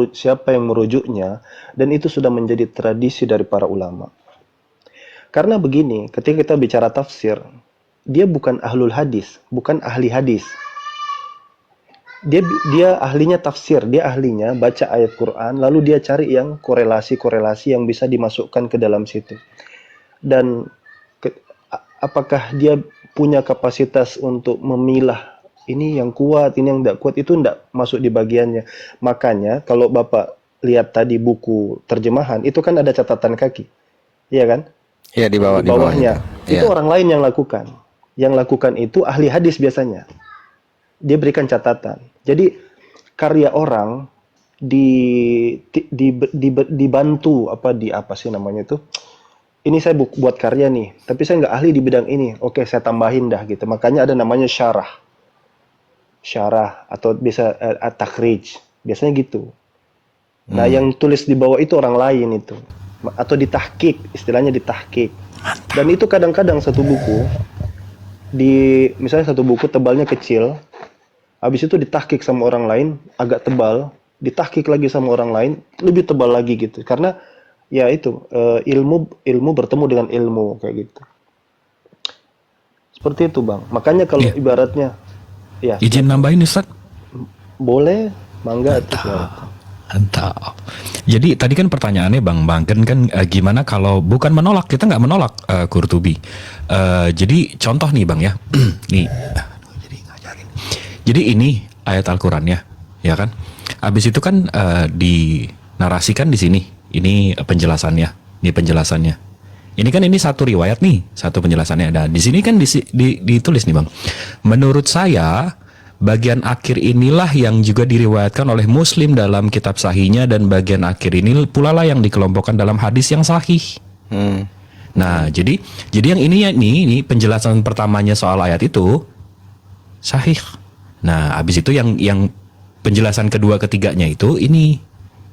yang merujuknya, dan itu sudah menjadi tradisi dari para ulama. Karena begini, ketika kita bicara tafsir, dia bukan ahlul hadis, bukan ahli hadis. Dia ahlinya tafsir, dia ahlinya baca ayat Quran, lalu dia cari yang korelasi-korelasi yang bisa dimasukkan ke dalam situ. Dan apakah dia punya kapasitas untuk memilah ini yang kuat, ini yang tidak kuat, itu tidak masuk di bagiannya. Makanya kalau Bapak lihat tadi buku terjemahan, itu kan ada catatan kaki. Iya kan? Iya, di bawahnya. Itu orang lain yang lakukan. Yang lakukan itu ahli hadis biasanya. Dia berikan catatan. Jadi karya orang dibantu apa sih namanya itu? Ini saya buat karya nih, tapi saya nggak ahli di bidang ini. Oke, saya tambahin dah gitu. Makanya ada namanya syarah atau bisa takhrij. Biasanya gitu. Nah, yang tulis di bawah itu orang lain itu. Atau ditahkik, istilahnya ditahkik. Dan itu kadang-kadang satu buku, misalnya satu buku tebalnya kecil, habis itu ditahkik sama orang lain, agak tebal, ditahkik lagi sama orang lain, lebih tebal lagi gitu. Karena ya itu, ilmu bertemu dengan ilmu, kayak gitu. Seperti itu, Bang. Makanya kalau ibaratnya, ya. Izin nambahin Ustaz? Boleh, mangga. Mantap. Jadi tadi kan pertanyaannya Bang Bangken kan gimana kalau bukan menolak, kita nggak menolak Qurtubi. Jadi contoh nih Bang ya, nih. Jadi ini ayat Al-Qurannya, ya kan? Habis itu kan dinarasikan di sini. Ini penjelasannya, Ini kan ini satu riwayat nih, satu penjelasannya ada. Di sini kan ditulis nih Bang. Menurut saya bagian akhir inilah yang juga diriwayatkan oleh Muslim dalam kitab sahihnya, dan bagian akhir ini pula lah yang dikelompokkan dalam hadis yang sahih. Nah, jadi yang ini penjelasan pertamanya soal ayat itu sahih. Nah, habis itu yang penjelasan kedua ketiganya itu ini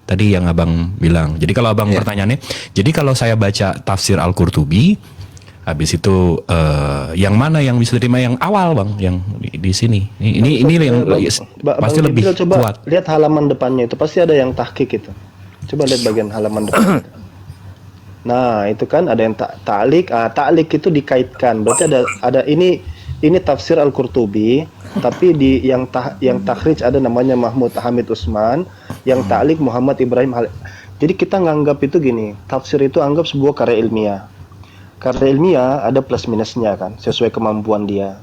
tadi yang Abang bilang. Jadi kalau Abang pertanyaannya, jadi kalau saya baca tafsir Al-Qurtubi, habis itu yang mana yang bisa diterima, yang awal Bang, yang di sini. Ini yang pasti lebih kuat. Lihat halaman depannya itu pasti ada yang tahqiq itu. Coba lihat bagian halaman depan. Nah, itu kan ada yang ta'liq. Ta'liq itu dikaitkan. Berarti ada ini tafsir Al-Qurtubi, tapi di yang takhrij ada namanya Mahmud Hamid Usman, yang ta'liq Muhammad Ibrahim Halil. Jadi kita nganggap itu gini, tafsir itu anggap sebuah karya ilmiah. Karya ilmiah ada plus minusnya kan, sesuai kemampuan dia.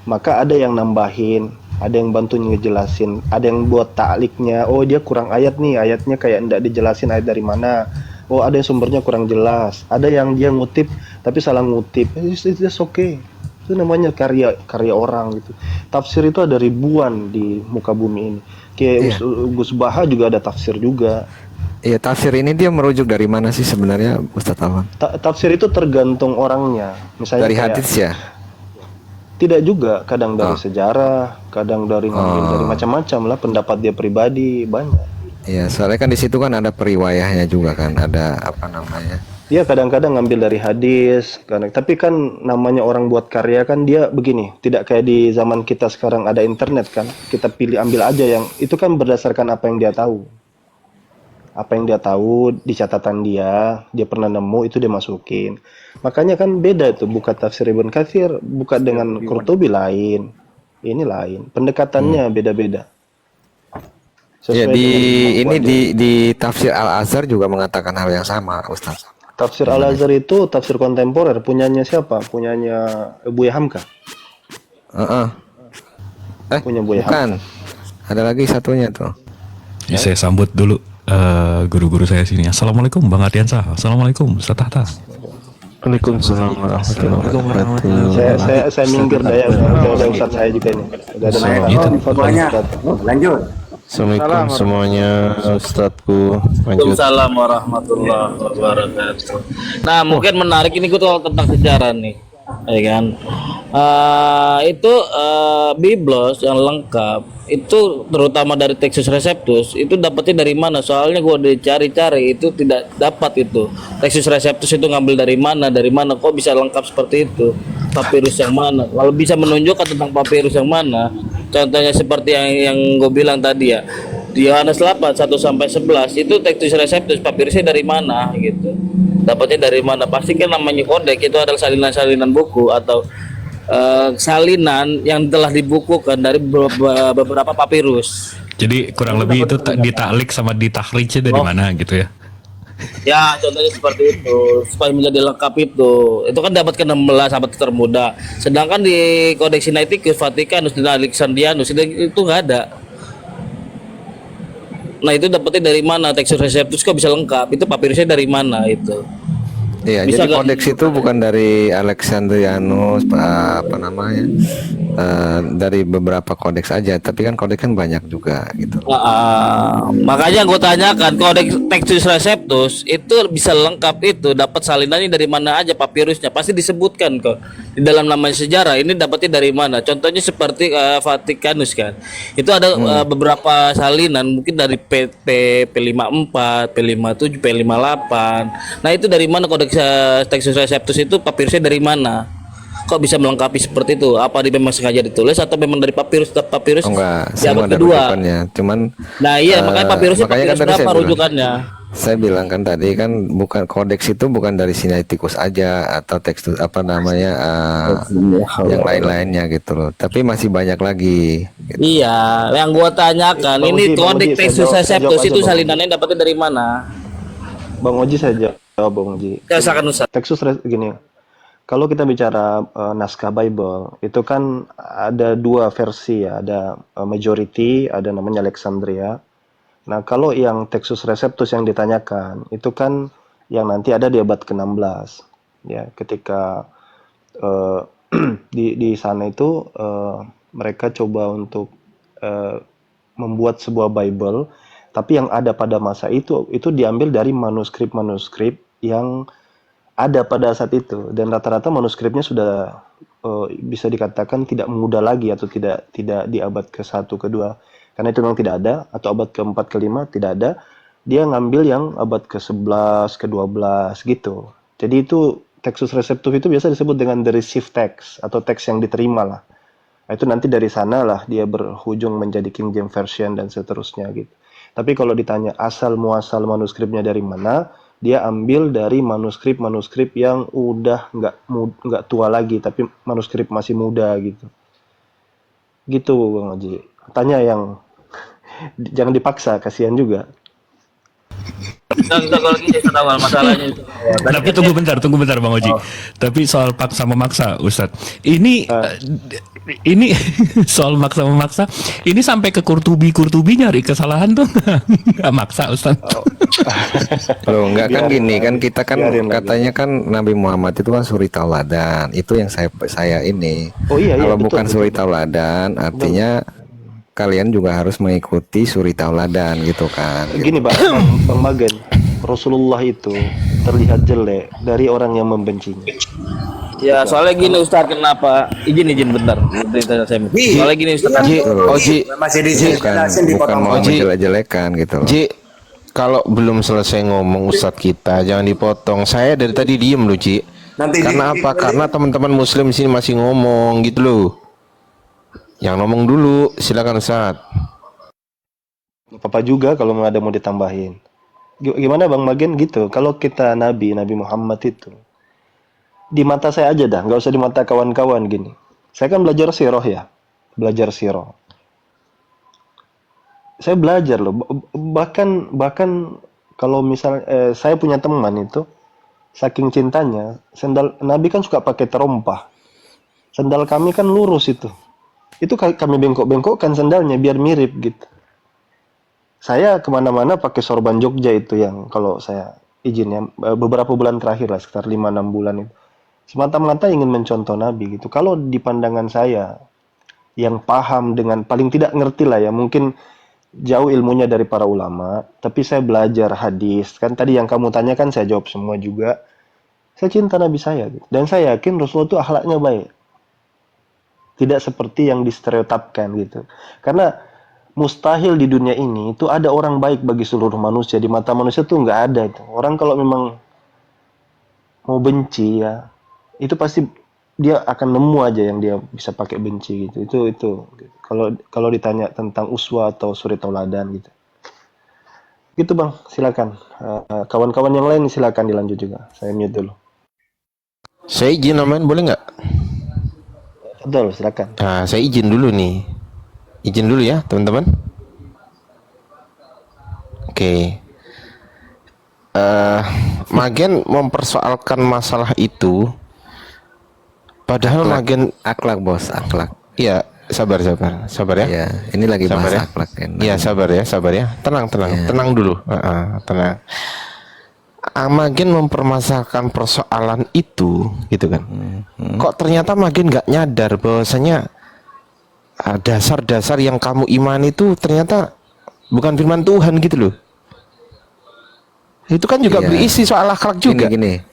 Maka ada yang nambahin, ada yang bantu ngejelasin, ada yang buat ta'liknya. Oh, dia kurang ayat nih, ayatnya kayak enggak dijelasin ayat dari mana. Oh, ada yang sumbernya kurang jelas. Ada yang dia ngutip tapi salah ngutip. It's okay. Itu namanya karya orang gitu. Tafsir itu ada ribuan di muka bumi ini. Kayak Gus Baha juga ada tafsir juga. Iya, tafsir ini dia merujuk dari mana sih sebenarnya, Ustaz Awan? Tafsir itu tergantung orangnya. Misalnya dari hadis ya? Tidak juga, kadang dari sejarah, kadang dari macam-macam lah, pendapat dia pribadi, banyak. Iya, soalnya kan di situ kan ada periwayahnya juga kan, ada apa namanya? Dia kadang-kadang ngambil dari hadis, tapi kan namanya orang buat karya kan dia begini, tidak kayak di zaman kita sekarang ada internet kan, kita pilih ambil aja yang itu kan berdasarkan apa yang dia tahu. Apa yang dia tahu di catatan dia pernah nemu itu dia masukin. Makanya kan beda itu, buka tafsir Ibn Katsir, buka dengan Qurtubi lain. Ini lain, pendekatannya beda-beda. Ya Sesuai di dengan ini kemampuan di tafsir Al-Azhar juga mengatakan hal yang sama, Ustaz. Tafsir Al-Azhar itu tafsir kontemporer, punyanya siapa? Punyanya Buya Hamka. Heeh. Punya Buya Hamka. Bukan. Ada lagi satunya tuh. Ya, saya sambut dulu guru-guru saya sini. Assalamualaikum Bang Ardiansah. Assalamualaikum Ustaz Tahta. Waalaikumsalam warahmatullahi wabarakatuh. Saya minggir daya udah Ustaz saya juga ini. Udah ada nama. Itu. Lanjut. Assalamualaikum semuanya, Ustadzku. Lanjut. Waalaikumsalam warahmatullahi wabarakatuh. Nah, mungkin menarik ini gue tentang sejarah nih, ya kan? Itu Biblos yang lengkap itu terutama dari Textus Receptus itu dapatnya dari mana? Soalnya gue udah cari-cari itu tidak dapat itu. Textus Receptus itu ngambil dari mana? Dari mana kok bisa lengkap seperti itu? Papirus yang mana? Kalau bisa menunjukkan tentang papirus yang mana? Contohnya seperti yang gue bilang tadi ya. Di Yohanes 8 1 sampai 11 itu Textus Receptus papirusnya dari mana gitu. Dapatnya dari mana? Pasti kan namanya kodek itu adalah salinan-salinan buku atau salinan yang telah dibukukan dari beberapa papirus. Jadi kurang lebih itu ditaklik sama ditahrij dari mana gitu ya. Ya, contohnya seperti itu. Supaya menjadi lengkap itu kan dapat ke-16 abad termuda. Sedangkan di Codex Sinaiticus Vatikanus dan Alexandrianus itu nggak ada. Nah, itu dapatnya dari mana? Textus Receptus kok bisa lengkap? Itu papirusnya dari mana itu? Iya, Bisa jadi nggak? kodeks itu bukan dari Alexandrianus, apa namanya, dari beberapa kodeks aja, tapi kan kodeks kan banyak juga gitu. Makanya gue tanyakan Codex Textus Receptus itu bisa lengkap itu dapat salinannya dari mana aja papirusnya pasti disebutkan kok di dalam namanya sejarah ini dapatnya dari mana. Contohnya seperti Vatikanus kan itu ada beberapa salinan mungkin dari P54, P57, P58. Nah itu dari mana Codex Textus Receptus itu papirusnya dari mana? Kok bisa melengkapi seperti itu? Apa dia memang sengaja ditulis atau memang dari papirus Oh, enggak, di abad semua ada kedua? rujukannya. Cuman Nah iya makanya papirusnya makanya kan papirus tadi berapa rujukannya? saya bilang kan tadi kan bukan kodeks itu bukan dari Sinaiticus aja atau tekstus apa namanya yang lain-lainnya gitu loh. Tapi masih banyak lagi. Gitu. Iya, yang gua tanyakan Bang ini Oji, Codex saya Textus jawab Receptus aja, itu Bang. salinannya dapatnya dari mana? Bang Oji saya jawab Bang Oji. Ya silakan Ustaz. Gini. Kalau kita bicara naskah Bible, itu kan ada dua versi ya, ada majority, ada namanya Alexandria. Nah, kalau yang Textus Receptus yang ditanyakan, itu kan yang nanti ada di abad ke-16. Ya, ketika di sana itu mereka coba untuk membuat sebuah Bible, tapi yang ada pada masa itu diambil dari manuskrip-manuskrip yang ada pada saat itu, dan rata-rata manuskripnya sudah bisa dikatakan tidak muda lagi atau tidak di abad ke-1, ke-2 karena itu memang tidak ada, atau abad ke-4, ke-5 tidak ada. Dia ngambil yang abad ke-11, ke-12 gitu. Jadi itu Textus Receptus itu biasa disebut dengan the received text atau teks yang diterima lah. Nah, itu nanti dari sana lah dia berujung menjadi King James Version dan seterusnya gitu. Tapi kalau ditanya asal muasal manuskripnya dari mana, dia ambil dari manuskrip-manuskrip yang udah nggak tua lagi, tapi manuskrip masih muda gitu. Gitu Bang Haji. Tanya yang jangan dipaksa, kasihan juga. Kalau gitu saya tahu masalahnya itu. Tapi tunggu bentar Bang Oji. Tapi soal paksa memaksa Ustadz. Ini soal maksa memaksa. Ini sampai ke Kurtubi nyari kesalahan tuh nggak maksa Ustadz. Loh, enggak kan Biarin gini lah. kan kita kan Biarin lah. katanya kan Nabi Muhammad itu kan suri tauladan. Itu yang saya ini. Oh iya, Kalau betul, bukan betul, suri betul. tauladan artinya kalian juga harus mengikuti suri tauladan gitu kan. Gini Bang Magen, Rasulullah itu terlihat jelek dari orang yang membencinya. Ya, soalnya gini Ustaz, kenapa? Izin bentar. Soalnya gini Ustaz. Masih dijelasin bukan mau menjelek-jelekan gitu loh. Ji, kalau belum selesai ngomong Ustadz kita jangan dipotong. Saya dari tadi diem loh Ji. Karena apa? Karena teman-teman muslim sini masih ngomong gitu loh. Yang ngomong dulu, silakan Ustadz. Apa juga kalau ada mau ditambahin. Gimana Bang Magen gitu? Kalau kita Nabi Muhammad itu di mata saya aja dah, nggak usah di mata kawan-kawan gini. Saya kan belajar sirah ya, belajar sirah. Saya belajar loh, bahkan kalau misal saya punya teman itu, saking cintanya, sendal Nabi kan suka pakai terompah. Sendal kami kan lurus itu kami bengkok-bengkokkan sendalnya biar mirip gitu. Saya kemana-mana pakai sorban Jogja itu yang kalau saya izin ya, beberapa bulan terakhir lah, sekitar 5-6 bulan itu. Semata-mata ingin mencontoh Nabi gitu. Kalau di pandangan saya, yang paham dengan, paling tidak ngerti lah ya, mungkin jauh ilmunya dari para ulama, tapi saya belajar hadis. Kan tadi yang kamu tanyakan saya jawab semua juga. Saya cinta Nabi saya gitu. Dan saya yakin Rasulullah itu akhlaknya baik. Tidak seperti yang distereotipkan gitu. Karena mustahil di dunia ini itu ada orang baik bagi seluruh manusia. Di mata manusia tuh nggak ada itu. Orang kalau memang mau benci ya, itu pasti dia akan nemu aja yang dia bisa pakai benci gitu. Itu. Kalau ditanya tentang uswa atau suri tauladan gitu. Gitu Bang, silakan. Kawan-kawan yang lain silakan dilanjut juga. Saya mute dulu. Saya izin namanya boleh nggak? Betul, silakan. Nah, saya izin dulu nih. Izin dulu ya, teman-teman. Oke. Magen mempersoalkan masalah itu. Padahal Magen Akhlak bos, akhlak. ya sabar ya. Ya, ini lagi Sabar bahas ya. akhlak kan. Iya sabar ya. Tenang dulu. Tenang. Magen mempermasalahkan persoalan itu, gitu kan. Kok ternyata Magen nggak nyadar bahwasanya dasar-dasar yang kamu imani itu ternyata bukan firman Tuhan gitu loh. Itu kan juga Iya. berisi soal akhlak juga. Gini.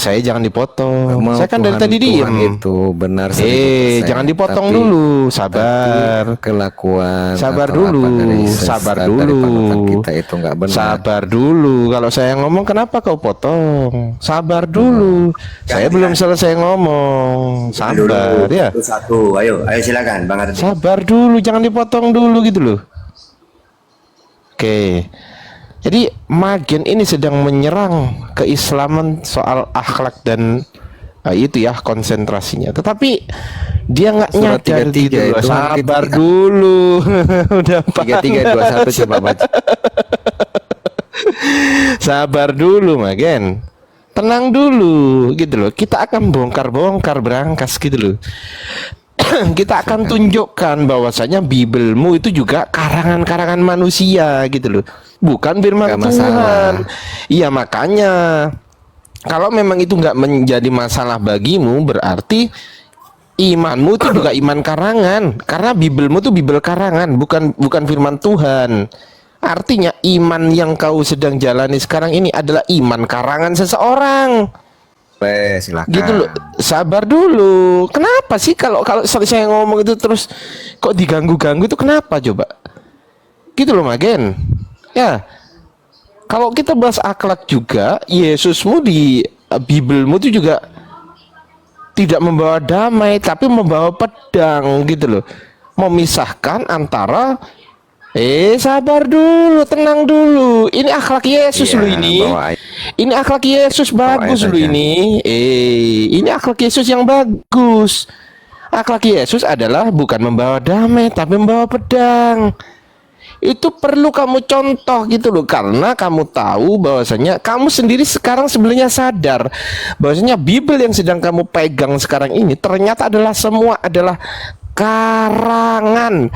Saya jangan dipotong. Mau Saya kan dari Tuhan- tadi Tuhan diem. itu benar 100%, Jangan dipotong tapi- dulu. Sabar. tapi kelakuan Sabar atau dulu. apa dari Sabar dari dulu. panutan kita itu nggak benar. Sabar dulu. Kalau saya ngomong kenapa kau potong? Sabar dulu. Saya belum selesai ngomong. Sabar ya. Satu, ayo silakan Bang Ardi. Sabar dulu, jangan dipotong dulu gitu loh. Oke. Jadi Magen ini sedang menyerang keislaman soal akhlak dan itu ya konsentrasinya. Tetapi dia nggak Surat nyadar 33 gitu loh. itu Sabar dulu. Udah 3321 coba baca. Sabar dulu Magen. Tenang dulu gitu loh. Kita akan bongkar-bongkar berangkas gitu loh. Kita akan tunjukkan bahwasanya Bibelmu itu juga karangan-karangan manusia gitu loh. Bukan firman Gak Tuhan. masalah. Iya makanya kalau memang itu nggak menjadi masalah bagimu, berarti imanmu itu juga iman karangan. Karena Bibelmu itu Bibel karangan, bukan firman Tuhan. Artinya iman yang kau sedang jalani sekarang ini adalah iman karangan seseorang. Silakan. Gitu loh. Sabar dulu. Kenapa sih kalau saya ngomong itu terus kok diganggu-ganggu itu kenapa coba? Gitu loh Magen. Ya. Kalau kita bahas akhlak juga, Yesusmu di Bibelmu itu juga tidak membawa damai tapi membawa pedang gitu loh. Memisahkan antara sabar dulu, tenang dulu. Ini akhlak Yesus loh ini. Ini akhlak Yesus bagus loh ini. Ini akhlak Yesus yang bagus. Akhlak Yesus adalah bukan membawa damai tapi membawa pedang. Itu perlu kamu contoh gitu loh, karena kamu tahu bahwasanya kamu sendiri sekarang sebenarnya sadar bahwasanya Bibel yang sedang kamu pegang sekarang ini ternyata semua adalah karangan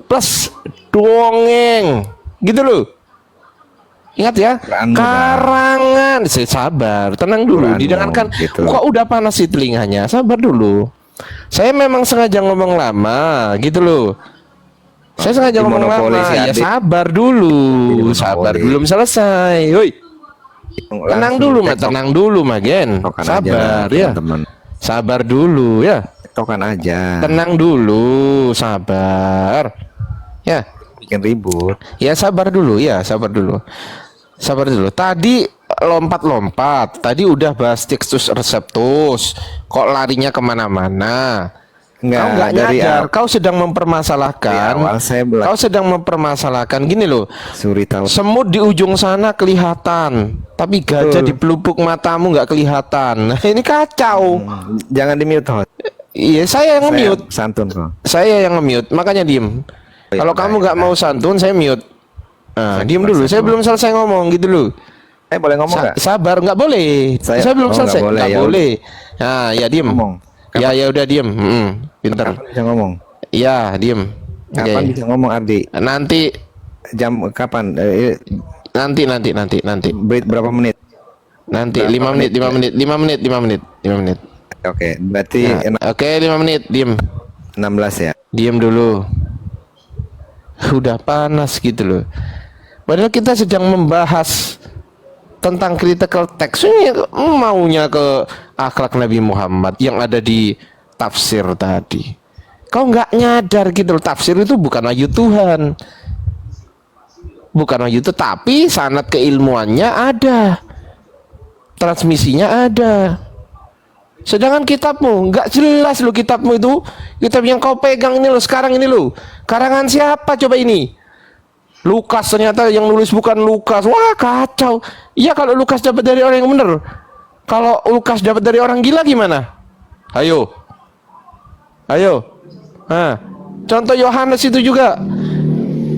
plus dongeng gitu loh. Ingat ya, karangan. Sabar, tenang dulu. Didengarkan. gitu. Kok udah panas sih telinganya? Sabar dulu. Saya memang sengaja ngomong lama gitu loh. Saya sengaja ngomong lama. Ya sabar dulu. Sabar, belum selesai. Woi. Tenang dulu, Mak. Tenang dulu, Magen. Sabar ya. Teman. Sabar dulu ya. Tokan aja. Tenang dulu, sabar. Ya. Bikin ribut. Ya sabar dulu ya, sabar dulu. Sabar dulu. Tadi lompat-lompat. Tadi udah bahas Textus Receptus. Kok larinya kemana-mana? Kau nggak dari nyadar, kau sedang mempermasalahkan. Dari awal saya Kau sedang mempermasalahkan gini loh. Suri tahu. Semut di ujung sana kelihatan, tapi gajah di pelupuk matamu nggak kelihatan. Nah, ini kacau. Jangan di mute host. Iya, saya yang nge-mute. Santun kok. Saya yang nge-mute, makanya diem. Kalau kamu nggak mau santun, saya mute. Nah, diem dulu. Saya belum selesai ngomong gitu loh. Boleh ngomong nggak? Sabar, nggak boleh. Saya belum selesai. Nggak boleh. Nah, ya diem. Ngomong. Ya udah diem. Pinter. Kapan bisa ngomong? Ya diem. Kapan Oke. bisa ngomong Ardi? Nanti Jam kapan? nanti. Berapa menit? Nanti 5 menit, 5 menit. Oke, berarti Oke, 5 menit, diem. 16 ya. Diem dulu. Udah panas gitu loh. Padahal kita sedang membahas tentang critical text ini, maunya ke akhlak Nabi Muhammad yang ada di tafsir tadi. Kau nggak nyadar gitu loh, tafsir itu bukan wahyu Tuhan. Bukan wahyu, tetapi sanad keilmuannya ada. Transmisinya ada. Sedangkan kitabmu nggak jelas lo, kitabmu itu kitab yang kau pegang ini lo sekarang ini lo karangan siapa coba ini? Lukas, ternyata yang nulis bukan Lukas. Wah kacau. Iya, kalau Lukas dapat dari orang yang benar. Kalau Lukas dapat dari orang gila gimana? Ayo. Nah, contoh Yohanes itu juga.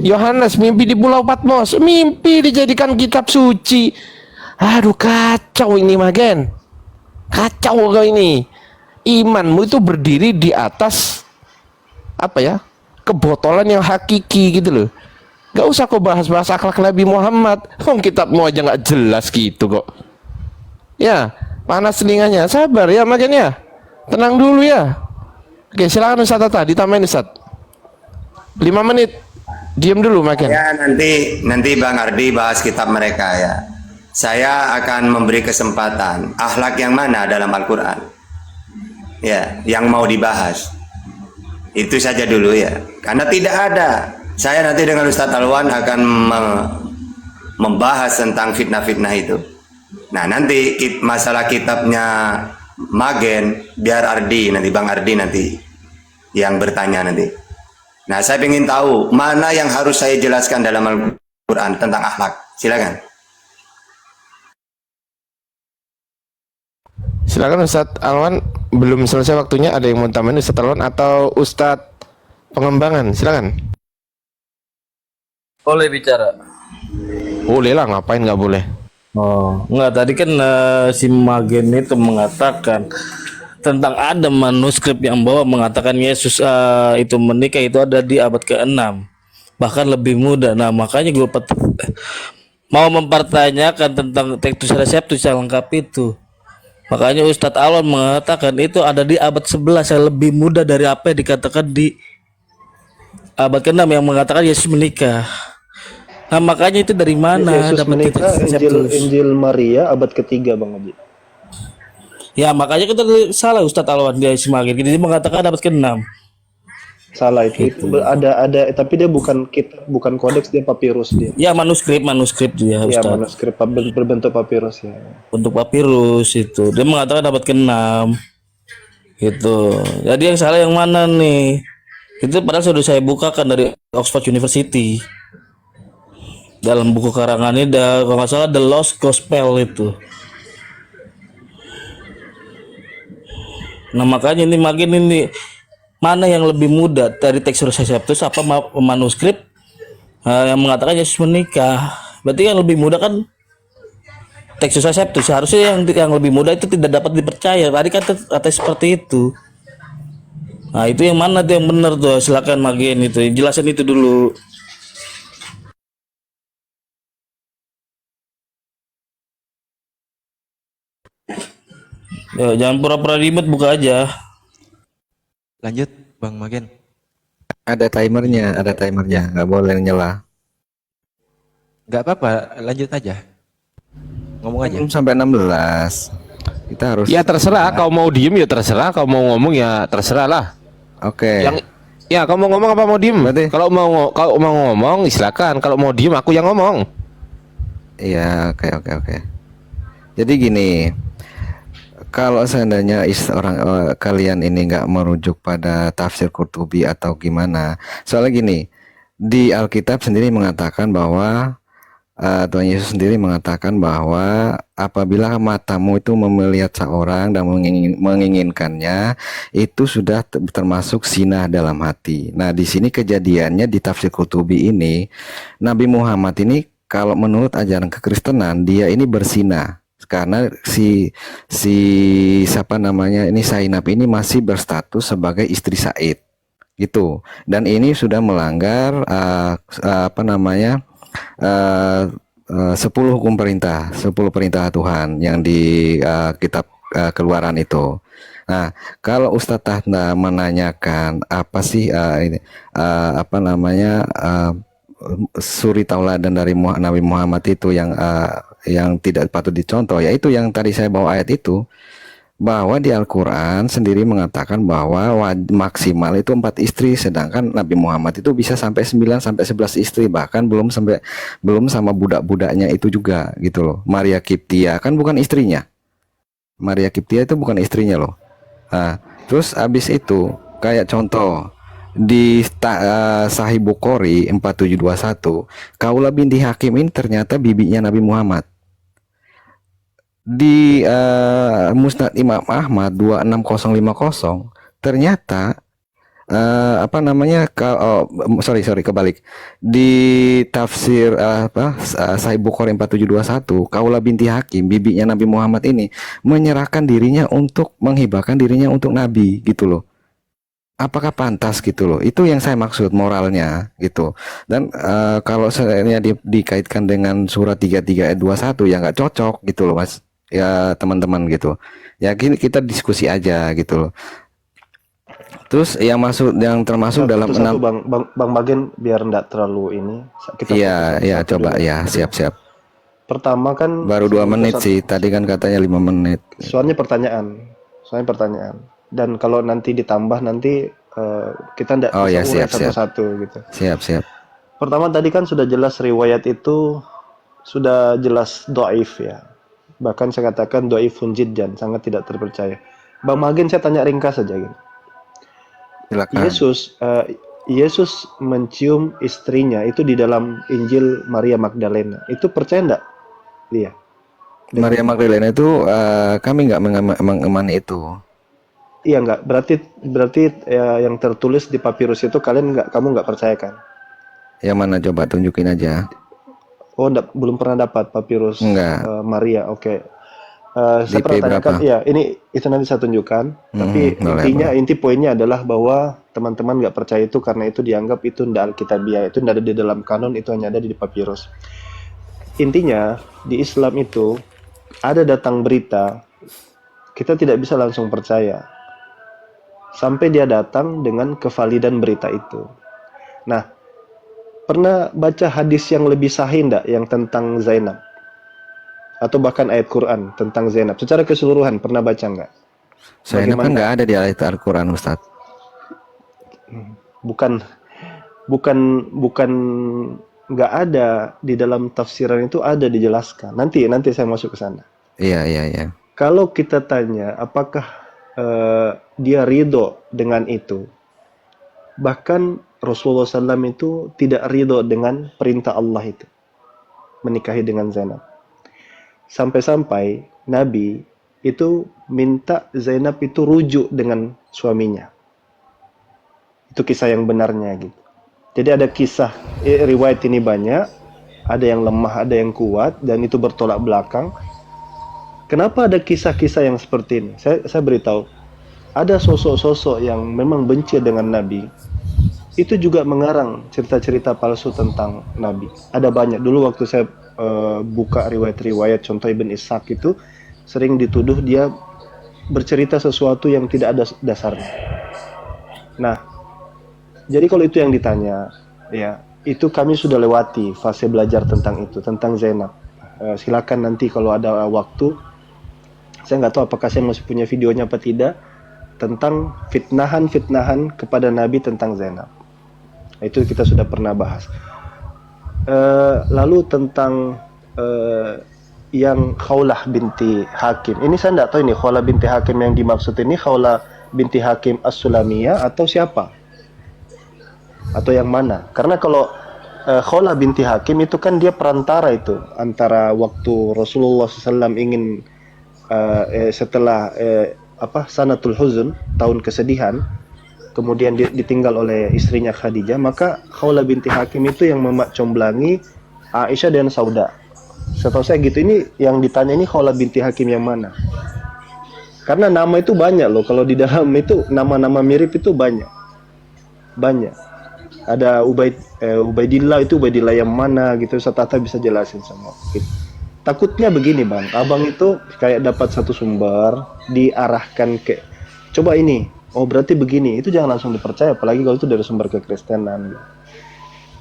Yohanes mimpi di Pulau Patmos, mimpi dijadikan kitab suci. Aduh kacau ini, Magen. Kacau kau ini. Imanmu itu berdiri di atas apa ya? Kebotolan yang hakiki gitu loh. Gak usah kau bahas-bahas akhlak Nabi Muhammad. Kitabmu aja nggak jelas gitu kok. Ya, panas telinganya. Sabar ya, Magen ya. Tenang dulu ya. Oke, silakan Ustaz Tata, ditambahin Ustaz. 5 menit. Diam dulu, Magen. Ya, nanti Bang Ardi bahas kitab mereka ya. Saya akan memberi kesempatan. Akhlak yang mana dalam Al-Quran? Ya, yang mau dibahas. Itu saja dulu ya. Karena tidak ada. Saya nanti dengan Ustadz Alwan akan membahas tentang fitnah-fitnah itu. Nah, nanti masalah kitabnya Magen, biar Ardi nanti, Bang Ardi nanti yang bertanya nanti. Nah, saya ingin tahu mana yang harus saya jelaskan dalam Al-Quran tentang akhlak. Silakan. Silakan Ustadz Alwan, belum selesai waktunya, ada yang mau tambahin Ustadz Alwan atau Ustadz pengembangan? Silakan. Boleh bicara. Boleh lah, ngapain nggak boleh? Oh, enggak, tadi kan si Magen itu mengatakan tentang ada manuskrip yang bawa mengatakan Yesus itu menikah itu ada di abad ke-6, bahkan lebih muda. Nah, makanya gue mau mempertanyakan tentang Textus Receptus yang lengkap itu. Makanya Ustadz Alwan mengatakan itu ada di abad 11 yang lebih muda dari apa yang dikatakan di abad ke-6 yang mengatakan Yesus menikah. Nah, makanya itu dari mana Yesus dapat menikah Injil Maria abad ketiga, Bang Haji. Ya, makanya kita salah Ustadz Alwan dia semakin. Dia mengatakan abad ke-6. Salah itu. Ada tapi dia bukan kitab, bukan kodeks, dia papirus dia. Ya, manuskrip dia Ya, Ustadz. manuskrip berbentuk papirus ya. Untuk papirus itu. Dia mengatakan abad ke-6. Gitu. Jadi yang salah yang mana nih? Itu padahal sudah saya bukakan dari Oxford University. Dalam buku karangannya kalau nggak salah The Lost Gospel itu. Nah, makanya ini makin ini mana yang lebih muda dari Textus Receptus apa manuskrip yang mengatakan Yesus menikah? Berarti yang lebih muda kan Textus Receptus. Seharusnya yang lebih muda itu tidak dapat dipercaya. Tadi kan kata seperti itu. Nah, itu yang mana tuh yang benar tuh? Silakan Magen itu jelasin itu dulu. Ya, jangan pura-pura ribet, buka aja. Lanjut, Bang Magen. Ada timernya, nggak boleh nyela. Nggak apa-apa, lanjut aja. Ngomong aja. Sampai 16. Kita harus. Ya terserah, kau mau diem ya terserah, kau mau ngomong ya terserah lah. Oke. Yang ya kau mau ngomong apa mau diem? Berarti- Kalau mau ngomong silakan, kalau mau diem aku yang ngomong. Iya, oke. Jadi gini, kalau seandainya kalian ini nggak merujuk pada tafsir Qurtubi atau gimana, soalnya gini, di Alkitab sendiri mengatakan bahwa Tuhan Yesus sendiri mengatakan bahwa apabila matamu itu melihat seorang dan menginginkannya, itu sudah termasuk zina dalam hati. Nah, di sini kejadiannya di tafsir Qurtubi ini, Nabi Muhammad ini kalau menurut ajaran kekristenan dia ini berzina karena si siapa namanya ini Zainab ini masih berstatus sebagai istri Said gitu, dan ini sudah melanggar 10 hukum perintah, 10 perintah Tuhan yang di kitab Keluaran itu. Nah, kalau Ustadz Tahta menanyakan apa sih suri tauladan dari Nabi Muhammad itu yang tidak patut dicontoh, yaitu yang tadi saya bawa ayat itu, bahwa di Al-Quran sendiri mengatakan bahwa maksimal itu 4 istri, sedangkan Nabi Muhammad itu bisa sampai 9 sampai 11 istri, bahkan belum sama budak-budaknya itu juga gitu loh. Maria Kiptia kan bukan istrinya. Maria Kiptia itu bukan istrinya loh. Nah, terus abis itu kayak contoh di Sahih Bukhari 4721, Kaulah binti Hakim ini ternyata bibinya Nabi Muhammad. Di Musnad Imam Ahmad 26050 ternyata kebalik, di tafsir Sahih Bukhari 4721, Kaulah binti Hakim bibinya Nabi Muhammad ini menyerahkan dirinya untuk menghibahkan dirinya untuk Nabi gitu loh. Apakah pantas gitu loh? Itu yang saya maksud moralnya gitu. Dan kalau seandainya dikaitkan dengan surat 33 ayat 21 ya nggak cocok gitu loh Mas. Ya teman-teman gitu. Ya gini kita diskusi aja gitu loh. Terus yang termasuk dalam Satu, Bang Magen biar enggak terlalu ini. Kita Iya, coba dulu. ya, siap. Pertama kan Baru 2 menit sih. Tadi kan katanya 5 menit. Soalnya pertanyaan. Dan kalau nanti ditambah nanti kita enggak Oh ya, bisa urai siap. satu-satu gitu. Siap. Pertama tadi kan sudah jelas riwayat itu sudah jelas dhaif ya. Bahkan saya katakan dhaifun jiddan, sangat tidak terpercaya. Bang Magen saya tanya ringkas saja gitu. Silakan. Yesus mencium istrinya itu di dalam Injil Maria Magdalena. Itu percaya enggak? Iya. Maria Magdalena itu kami nggak mengemani itu. Iya enggak. Berarti yang tertulis di papirus itu kamu nggak percayakan? Yang mana coba tunjukin aja. Oh, belum pernah dapat papirus Maria. Oke. Saya pernah tanyakan, iya, itu nanti saya tunjukkan. Tapi inti poinnya adalah bahwa teman-teman nggak percaya itu karena itu dianggap itu tidak alkitabiah, itu tidak ada di dalam kanon, itu hanya ada di papirus. Intinya di Islam itu ada datang berita, kita tidak bisa langsung percaya sampai dia datang dengan kevalidan berita itu. Nah, pernah baca hadis yang lebih sahih enggak yang tentang Zainab? Atau bahkan ayat Quran tentang Zainab secara keseluruhan pernah baca enggak? Zainab kan nggak ada di ayat Al-Quran, Ustadz. Bukan nggak ada di dalam tafsiran, itu ada dijelaskan. Nanti saya masuk ke sana. Iya. Kalau kita tanya apakah dia ridho dengan itu, bahkan Rasulullah SAW itu tidak ridho dengan perintah Allah itu menikahi dengan Zainab. Sampai-sampai Nabi itu minta Zainab itu rujuk dengan suaminya. Itu kisah yang benarnya gitu. Jadi ada kisah riwayat ini banyak, ada yang lemah, ada yang kuat, dan itu bertolak belakang. Kenapa ada kisah-kisah yang seperti ini? Saya beritahu, ada sosok-sosok yang memang benci dengan Nabi. Itu juga mengarang cerita-cerita palsu tentang Nabi. Ada banyak. Dulu waktu saya buka riwayat-riwayat, contoh Ibn Ishaq itu sering dituduh dia bercerita sesuatu yang tidak ada dasarnya. Nah, jadi kalau itu yang ditanya, ya itu kami sudah lewati fase belajar tentang itu, tentang Zainab. Silakan nanti kalau ada waktu. Saya nggak tahu apakah saya masih punya videonya apa tidak, tentang fitnahan kepada Nabi tentang Zainab. Itu kita sudah pernah bahas. Lalu tentang yang Khawlah binti Hakim. Ini saya tidak tahu ini Khawlah binti Hakim yang dimaksud ini Khawlah binti Hakim As-Sulamiyah atau siapa? Atau yang mana? Karena kalau Khawlah binti Hakim itu kan dia perantara itu antara waktu Rasulullah SAW ingin setelah Sanatul Huzun, tahun kesedihan, kemudian ditinggal oleh istrinya Khadijah, maka Khawlah binti Hakim itu yang memakcomblangi Aisyah dan Sauda. Setahu saya gitu. Ini yang ditanya ini Khawlah binti Hakim yang mana? Karena nama itu banyak loh. Kalau di dalam itu nama-nama mirip itu banyak. Ada Ubaidillah, itu Ubaidillah yang mana gitu. Tata bisa jelasin sama gitu. Takutnya begini bang, abang itu kayak dapat satu sumber diarahkan ke coba ini. Oh berarti begini. Itu jangan langsung dipercaya. Apalagi kalau itu dari sumber kekristenan.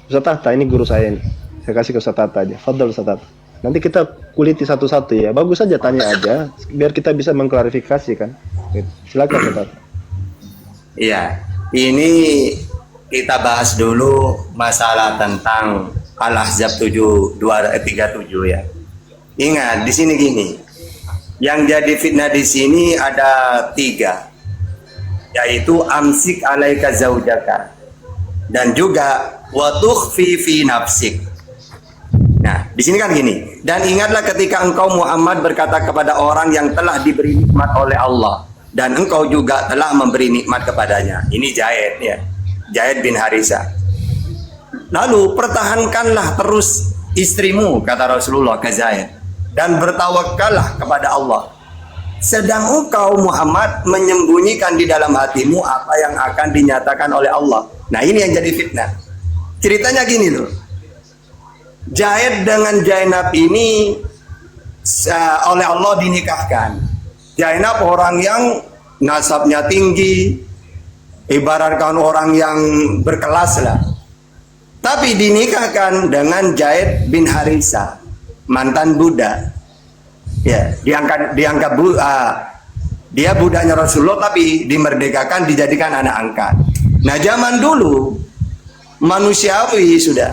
Ustaz Tata, ini guru saya nih. Saya kasih ke Ustaz Tata aja. Fadhal Ustaz Tata. Nanti kita kuliti satu-satu ya. Bagus saja tanya aja biar kita bisa mengklarifikasi kan. Silakan Ustaz. Iya, ini kita bahas dulu masalah tentang Al-Ahzab 37 ya. Ingat di sini gini. Yang jadi fitnah di sini ada 3. Yaitu amsik alaika zaujaka dan juga wa tukhfi fi nafsik. Nah, di sini kan gini. Dan ingatlah ketika engkau Muhammad berkata kepada orang yang telah diberi nikmat oleh Allah dan engkau juga telah memberi nikmat kepadanya. Ini Zaid ya. Zaid bin Harisah. Lalu pertahankanlah terus istrimu, kata Rasulullah ke Zaid, dan bertawakallah kepada Allah. Sedang engkau Muhammad menyembunyikan di dalam hatimu apa yang akan dinyatakan oleh Allah. Nah, ini yang jadi fitnah. Ceritanya gini loh. Zaid dengan Zainab ini oleh Allah dinikahkan. Zainab orang yang nasabnya tinggi, ibaratkan orang yang berkelas lah. Tapi dinikahkan dengan Zaid bin Harisah, mantan budak. Ya, diangkat dia budaknya Rasulullah tapi dimerdekakan, dijadikan anak angkat. Nah, zaman dulu manusiawi sudah.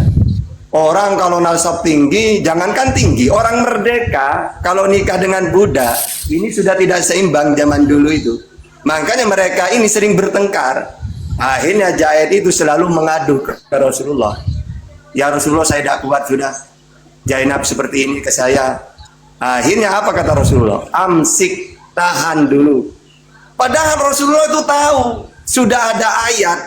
Orang kalau nasab tinggi, jangankan tinggi, orang merdeka kalau nikah dengan budak, ini sudah tidak seimbang zaman dulu itu. Makanya mereka ini sering bertengkar. Akhirnya Zaid itu selalu mengadu ke Rasulullah. Ya Rasulullah, saya tidak kuat sudah. Zainab seperti ini ke saya. Akhirnya apa kata Rasulullah? Amsik, tahan dulu. Padahal Rasulullah itu tahu sudah ada ayat.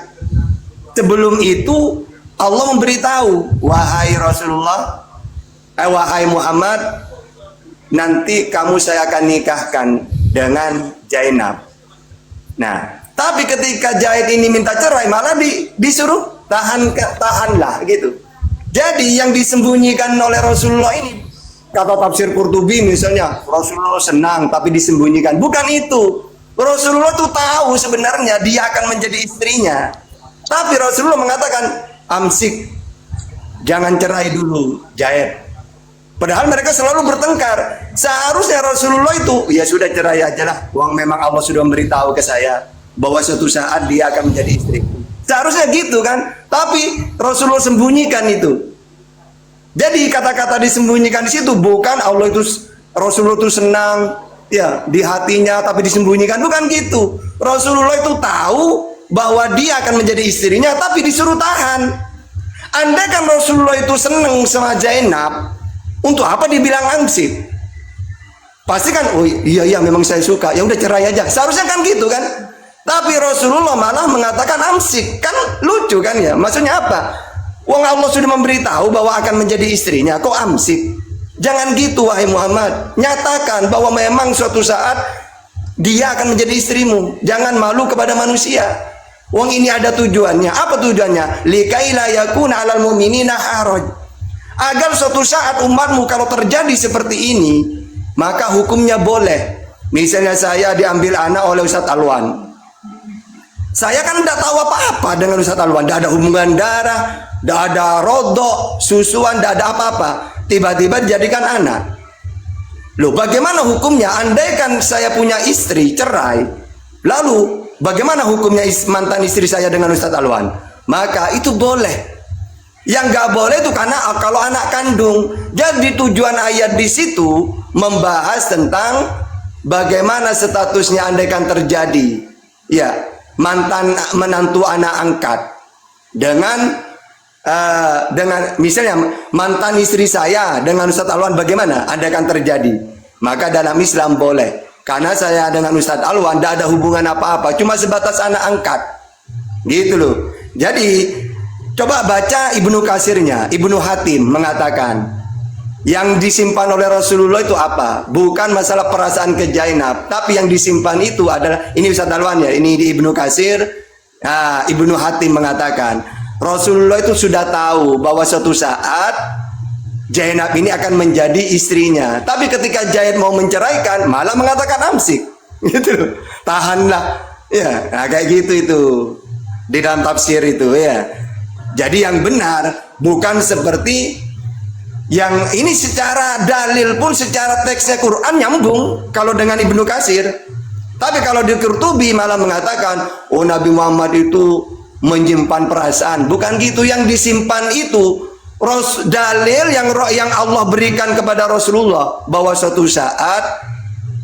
Sebelum itu Allah memberitahu, wahai Rasulullah, wahai Muhammad, nanti kamu saya akan nikahkan dengan Zainab. Nah, tapi ketika Zaid ini minta cerai, malah disuruh tahanlah gitu. Jadi yang disembunyikan oleh Rasulullah ini, kata tafsir Qurtubi misalnya, Rasulullah senang tapi disembunyikan. Bukan itu. Rasulullah tuh tahu sebenarnya dia akan menjadi istrinya. Tapi Rasulullah mengatakan, amsik, jangan cerai dulu Zaid. Padahal mereka selalu bertengkar. Seharusnya Rasulullah itu, ya sudah cerai aja lah. Uang memang Allah sudah memberitahu ke saya bahwa suatu saat dia akan menjadi istri. Seharusnya gitu kan. Tapi Rasulullah sembunyikan itu. Jadi kata-kata disembunyikan di situ bukan Allah itu, Rasulullah itu senang ya di hatinya tapi disembunyikan, bukan gitu. Rasulullah itu tahu bahwa dia akan menjadi istrinya tapi disuruh tahan. Andai kan Rasulullah itu senang sama Zainab, untuk apa dibilang amsik? Pasti kan, oh iya memang saya suka, ya udah cerai aja. Seharusnya kan gitu kan. Tapi Rasulullah malah mengatakan amsik, kan lucu kan ya? Maksudnya apa? Wong Allah sudah memberitahu bahwa akan menjadi istrinya, kok amsik? Jangan gitu wahai Muhammad. Nyatakan bahwa memang suatu saat dia akan menjadi istrimu. Jangan malu kepada manusia. Wong ini ada tujuannya. Apa tujuannya? Likaila yakuna 'alal mu'minina haraj. Agar suatu saat umatmu kalau terjadi seperti ini, maka hukumnya boleh. Misalnya saya diambil anak oleh Ustadz Alwan. Saya kan tidak tahu apa-apa dengan Ustadz Alwan. Tidak ada hubungan darah, tidak ada rodok, susuan, tidak ada apa-apa. tiba-tiba dijadikan anak. Loh, bagaimana hukumnya? Andaikan saya punya istri cerai, lalu bagaimana hukumnya mantan istri saya dengan Ustadz Alwan? Maka itu boleh. Yang nggak boleh itu karena kalau anak kandung. Jadi tujuan ayat di situ membahas tentang bagaimana statusnya andaikan terjadi, ya, mantan menantu anak angkat dengan misalnya mantan istri saya dengan Ustadz Alwan, bagaimana andaikan terjadi? Maka dalam Islam boleh, karena saya dengan Ustadz Alwan tidak ada hubungan apa-apa, cuma sebatas anak angkat, gitu loh. Jadi coba baca Ibnu Katsirnya. Ibnu Hatim mengatakan yang disimpan oleh Rasulullah itu apa? Bukan masalah perasaan ke Zainab, tapi yang disimpan itu adalah, ini Ustadz Alwan ya, ini di Ibnu Katsir. Ibnu Hatim mengatakan Rasulullah itu sudah tahu bahwa suatu saat Zainab ini akan menjadi istrinya. Tapi ketika Zaid mau menceraikan, malah mengatakan amsik. Gitu loh. Tahanlah. Ya, nah kayak gitu itu. Di dalam tafsir itu ya. Jadi yang benar bukan seperti yang ini, secara dalil pun secara teksnya Quran nyambung kalau dengan Ibnu Katsir. Tapi kalau di Qurtubi malah mengatakan, oh Nabi Muhammad itu menyimpan perasaan. Bukan gitu, yang disimpan itu dalil yang Allah berikan kepada Rasulullah bahwa suatu saat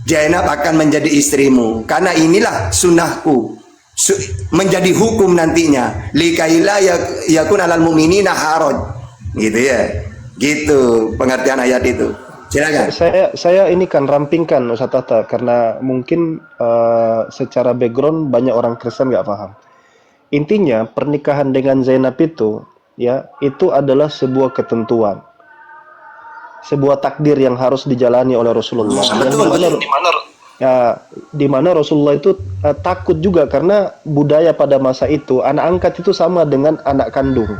Zainab akan menjadi istrimu, karena inilah sunnahku, menjadi hukum nantinya, likaila yakun alal mu'minina haraj, gitu ya, gitu pengertian ayat itu. Silakan. Saya ini kan rampingkan Ustaz Tata, karena mungkin secara background banyak orang Kristen nggak paham. Intinya pernikahan dengan Zainab itu, ya, itu adalah sebuah ketentuan, sebuah takdir yang harus dijalani oleh Rasulullah. Di mana Rasulullah itu takut juga, karena budaya pada masa itu anak angkat itu sama dengan anak kandung.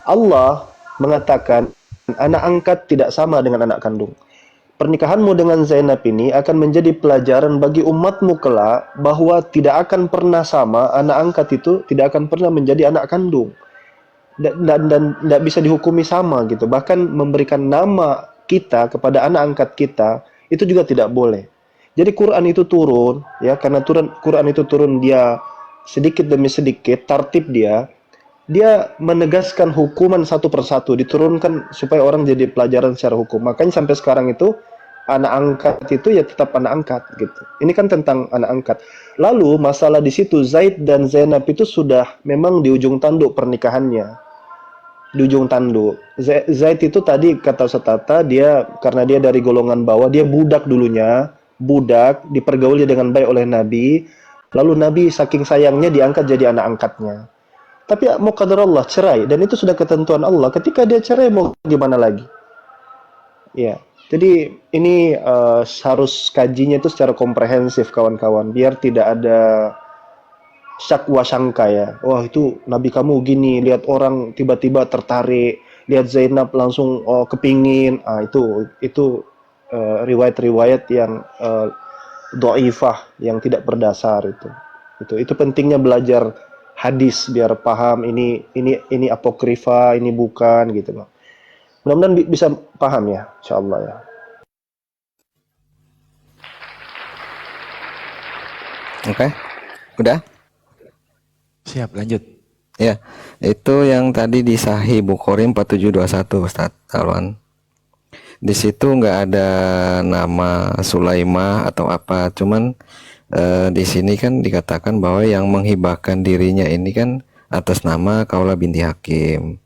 Allah mengatakan anak angkat tidak sama dengan anak kandung. Pernikahanmu dengan Zainab ini akan menjadi pelajaran bagi umatmu kelak, bahwa tidak akan pernah sama, anak angkat itu tidak akan pernah menjadi anak kandung. Dan tidak bisa dihukumi sama gitu. Bahkan memberikan nama kita kepada anak angkat kita itu juga tidak boleh. Jadi Quran itu turun, ya, karena Quran itu turun, dia sedikit demi sedikit tartib dia menegaskan hukuman satu persatu, diturunkan supaya orang jadi pelajaran secara hukum. Makanya sampai sekarang itu anak angkat itu ya tetap anak angkat gitu. Ini kan tentang anak angkat. Lalu masalah di situ, Zaid dan Zainab itu sudah memang di ujung tanduk pernikahannya. Di ujung tanduk. Zaid itu tadi kata Ustaz Tata, dia karena dia dari golongan bawah, dia budak dulunya, dipergauli dengan baik oleh Nabi. Lalu Nabi saking sayangnya diangkat jadi anak angkatnya. Tapi mau qadar Allah cerai, dan itu sudah ketentuan Allah. Ketika dia cerai mau gimana lagi? Ya, jadi ini harus kajinya itu secara komprehensif kawan-kawan, biar tidak ada syak wa syangka ya. Wah itu Nabi kamu gini, lihat orang tiba-tiba tertarik, lihat Zainab langsung kepingin. Itu riwayat-riwayat yang dhaifah, yang tidak berdasar itu. Itu pentingnya belajar hadis biar paham ini apokrifa, ini bukan gitu loh. Mudah-mudahan bisa paham ya, insyaallah ya. Oke. Udah? Siap, lanjut. Ya, itu yang tadi di Sahih Bukhari 4721 Ustaz Alwan. Di situ nggak ada nama Sulaimah atau apa, cuman di sini kan dikatakan bahwa yang menghibahkan dirinya ini kan atas nama Khawlah binti Hakim.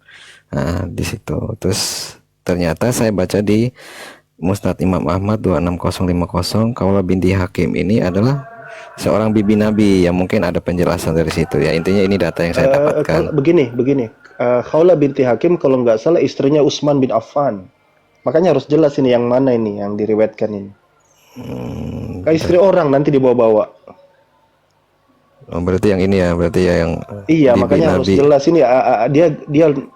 Nah, di situ. Terus ternyata saya baca di Musnad Imam Ahmad 26050, Khawlah binti Hakim ini adalah seorang bibi Nabi, yang mungkin ada penjelasan dari situ ya. Intinya ini data yang saya dapatkan. Begini. Khawlah binti Hakim kalau nggak salah istrinya Utsman bin Affan. Makanya harus jelas ini yang mana ini yang diriwayatkan ini. Istri orang nanti dibawa-bawa. Oh, berarti yang ini ya, berarti ya yang iya, makanya harus jelas ini dia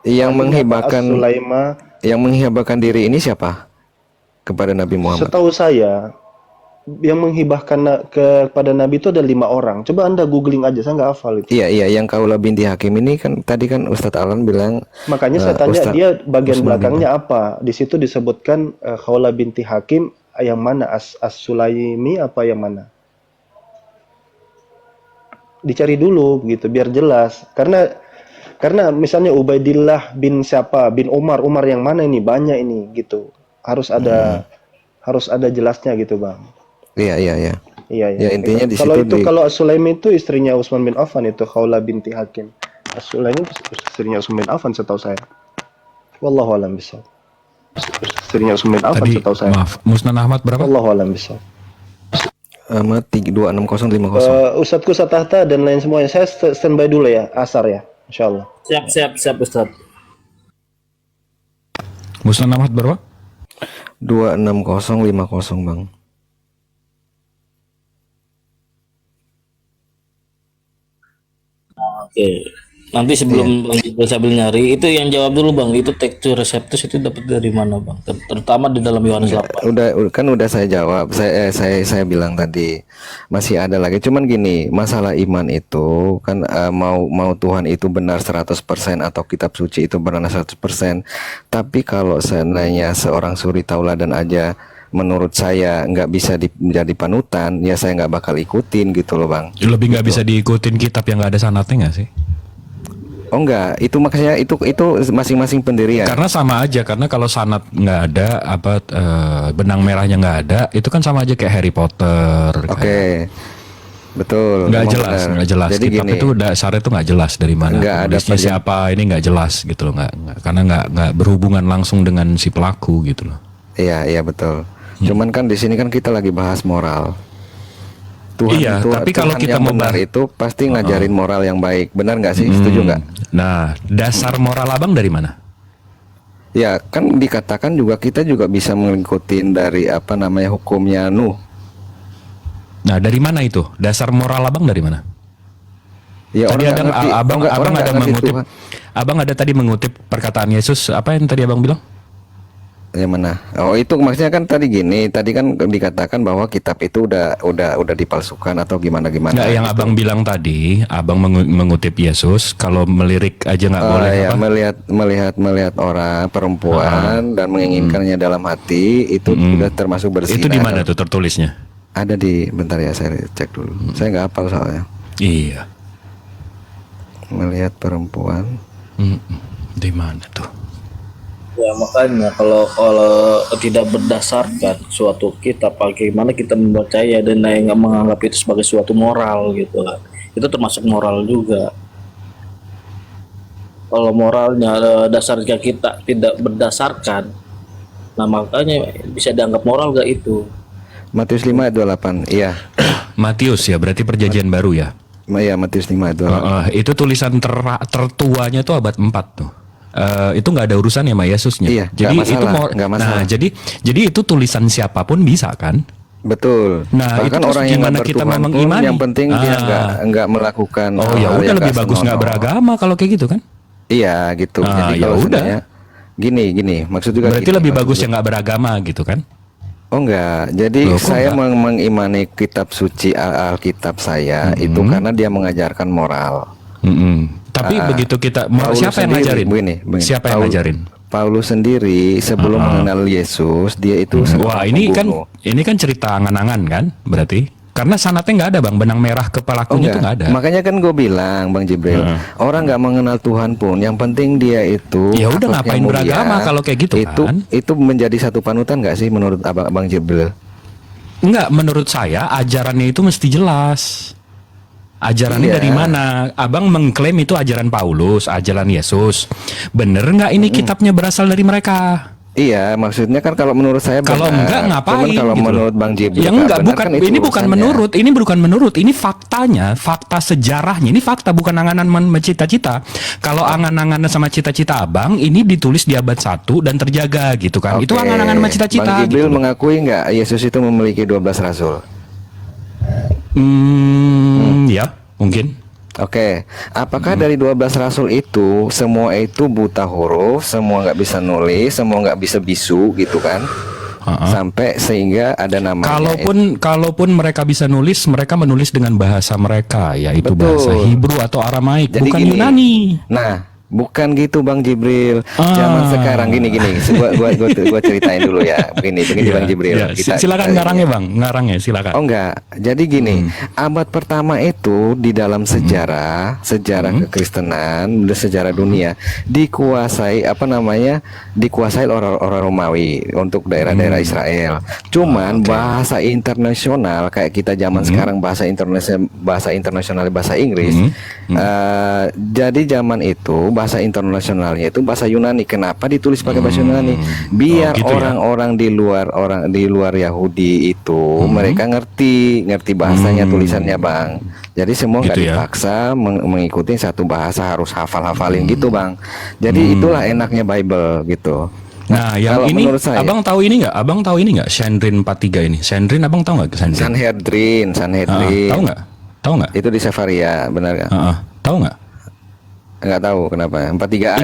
yang menghibahkan Sulaimah. Yang menghibahkan diri ini siapa kepada Nabi Muhammad? Setahu saya yang menghibahkan kepada Nabi itu ada 5 orang. Coba Anda googling aja, saya nggak hafal itu. Iya, iya, yang Khawlah binti Hakim ini kan tadi kan Ustadz Alan bilang, Makanya saya tanya Ustadz dia bagian Usman belakangnya apa? Di situ disebutkan Khawlah binti Hakim yang mana? As-Sulaimi apa yang mana? Dicari dulu gitu biar jelas. Karena misalnya Ubaidillah bin siapa? Bin Umar yang mana ini? Banyak ini gitu. Harus ada jelasnya gitu, Bang. Iya, iya, iya. Iya, Ya intinya di Kalau situ itu kalau As-Sulaimi itu istrinya Utsman bin Affan, itu Khawlah binti Hakim. As-Sulaimi itu istrinya Utsman bin Affan setahu saya. Wallahu a'lam bishawab. Istrinya Utsman bin Affan Tadi setahu saya. maaf, Musnan Ahmad berapa? Wallahu a'lam bishawab. Ahmad 26050. Ustadzku Satahta dan lain semuanya. Saya standby dulu ya, asar ya, insyaallah. Siap Ustaz. Musnan Ahmad berapa? 26050 Bang. Oke. Nanti sebelum Bang Jibril sambil nyari, itu yang jawab dulu Bang, itu tekstur reseptus itu dapat dari mana Bang? Terutama di dalam Yohanes 8. Udah saya jawab. Saya bilang tadi masih ada lagi. Cuman gini, masalah iman itu kan mau Tuhan itu benar 100% atau kitab suci itu benar 100%. Tapi kalau seandainya seorang suri tauladan aja menurut saya nggak bisa menjadi panutan, ya saya nggak bakal ikutin gitu loh Bang. Lebih nggak bisa diikutin kitab yang nggak ada sanadnya nggak sih? Oh enggak, itu maksudnya itu masing-masing pendirian. Karena sama aja, karena kalau sanad nggak ada, benang merahnya nggak ada, itu kan sama aja kayak Harry Potter. Oke. Betul. Nggak memang jelas, benar. nggak jelas. Jadi Kitab gini, itu dasarnya itu nggak jelas dari mana. Nggak ada Penulisnya siapa, ini nggak jelas gitu loh, karena nggak berhubungan langsung dengan si pelaku gitu loh. Iya betul. Cuman kan di sini kan kita lagi bahas moral. Tuhan Iya, itu, tapi kalau Tuhan kita yang mau benar itu pasti ngajarin moral yang baik. Benar nggak sih? Setuju nggak? Nah, dasar moral abang dari mana? Ya kan dikatakan juga kita juga bisa mengikuti dari hukumnya Nuh. Nah, dari mana itu? Dasar moral abang dari mana? Ya Tadi orang nggak ngerti. abang Orang nggak ada ngerti mengutip, Tuhan. abang ada tadi mengutip perkataan Yesus. Apa yang tadi abang bilang? Yang mana? Oh itu maksudnya kan tadi gini. Tadi kan dikatakan bahwa kitab itu udah dipalsukan atau gimana. Nggak, yang gitu. abang bilang tadi, abang mengutip Yesus. Kalau melirik aja nggak boleh. Ya, apa? melihat orang perempuan dan menginginkannya dalam hati itu sudah termasuk berzina. Itu di mana tuh tertulisnya? Ada bentar ya saya cek dulu. Saya nggak hafal soalnya. Iya. Melihat perempuan. Di mana tuh? Ya makanya kalau tidak berdasarkan suatu kitab, bagaimana kita mempercaya dan nggak menganggap itu sebagai suatu moral gitu kan? Itu termasuk moral juga. Kalau moralnya dasarnya kita tidak berdasarkan, nah makanya bisa dianggap moral gak itu? Matius 5 ayat 28. Iya. Matius ya, berarti perjanjian baru ya. Iya, Matius 5 ayat 28. Itu tulisan tertuanya tuh abad 4 tuh. Itu nggak ada urusannya sama Yesusnya. Iya, jadi nggak itu masalah, nggak masalah. Nah, jadi itu tulisan siapapun bisa kan? Betul. Nah, itu Bahkan terus orang yang gimana nggak kita bertuhan mau pun mengimani? yang penting dia nggak melakukan. Oh ya hal udah, yang lebih bagus nggak senonoh. beragama kalau kayak gitu kan? Iya gitu. Jadi ya kalau udah. seandainya gini maksud juga Berarti gini, lebih maksud bagus juga- yang nggak beragama gitu kan? Oh enggak, jadi Loh, kok saya enggak? mengimani kitab suci Alkitab saya itu karena dia mengajarkan moral. Tapi Ah, begitu kita Paulus siapa yang sendiri, ngajarin? begini. Siapa yang ngajarin? Paulus sendiri sebelum mengenal Yesus dia itu Wah, seorang pembunuh. ini kan cerita angan-angan kan? Berarti karena sanatnya nggak ada bang, benang merah ke Oh pelakunya itu nggak ada. Makanya kan gue bilang Bang Jibril, orang nggak mengenal Tuhan pun, yang penting dia itu Ya udah, akhlaknya ngapain mulia. beragama kalau kayak gitu kan? Itu menjadi satu panutan nggak sih menurut Bang Jibril? Enggak, menurut saya ajarannya itu mesti jelas. Ajarannya Iya. dari mana? Abang mengklaim itu ajaran Paulus, ajaran Yesus. Bener nggak ini kitabnya berasal dari mereka? Iya, maksudnya kan kalau menurut saya Kalau benar. enggak ngapain? Cuman kalau gitu loh. menurut Bang Jibril Ya nggak enggak, benar, bukan kan itu ini bukan urusannya. menurut, ini faktanya, fakta sejarahnya. Ini fakta, bukan angan-angan cita-cita. Kalau angan-angan sama cita-cita Abang ini ditulis di abad 1 dan terjaga gitu kan. Itu Oke. angan-angan sama cita-cita Bang Jibril gitu loh. mengakui nggak Yesus itu memiliki 12 rasul? Ya, mungkin. Oke, apakah dari 12 rasul itu semua itu buta huruf, semua nggak bisa nulis, semua nggak bisa bisu gitu kan? sampai sehingga ada namanya. Kalaupun mereka bisa nulis, mereka menulis dengan bahasa mereka, yaitu Betul. bahasa Hebrew atau Aramaik, Jadi bukan gini, Yunani. Nah, bukan gitu Bang Jibril. Zaman sekarang gini. Gua ceritain dulu ya. Begini Iya, Bang Jibril. iya. Silakan ngarangnya Bang, ngarangnya silakan. Oh enggak. Jadi gini, abad pertama itu di dalam sejarah kekristenan, sejarah dunia dikuasai dikuasai orang Romawi untuk daerah-daerah Israel. Cuman bahasa internasional kayak kita zaman sekarang bahasa internasional bahasa Inggris. Jadi zaman itu bahasa internasionalnya itu bahasa Yunani. Kenapa ditulis pakai bahasa Yunani? Biar gitu ya. orang-orang di luar Yahudi itu mereka ngerti bahasanya, tulisannya Bang. Jadi semua nggak Gitu ya. dipaksa mengikuti satu bahasa harus hafalin gitu Bang. Jadi itulah enaknya Bible gitu. Nah, yang kalau ini menurut saya, Abang tahu ini nggak? Abang tahu ini nggak? Sanhedrin 43 ini. Sanhedrin Abang tahu nggak? Sanhedrin. Sanhedrin. Tahu nggak? Tahu nggak? Itu di Sefaria, benar nggak? Tahu nggak? Nggak tahu kenapa. 43A.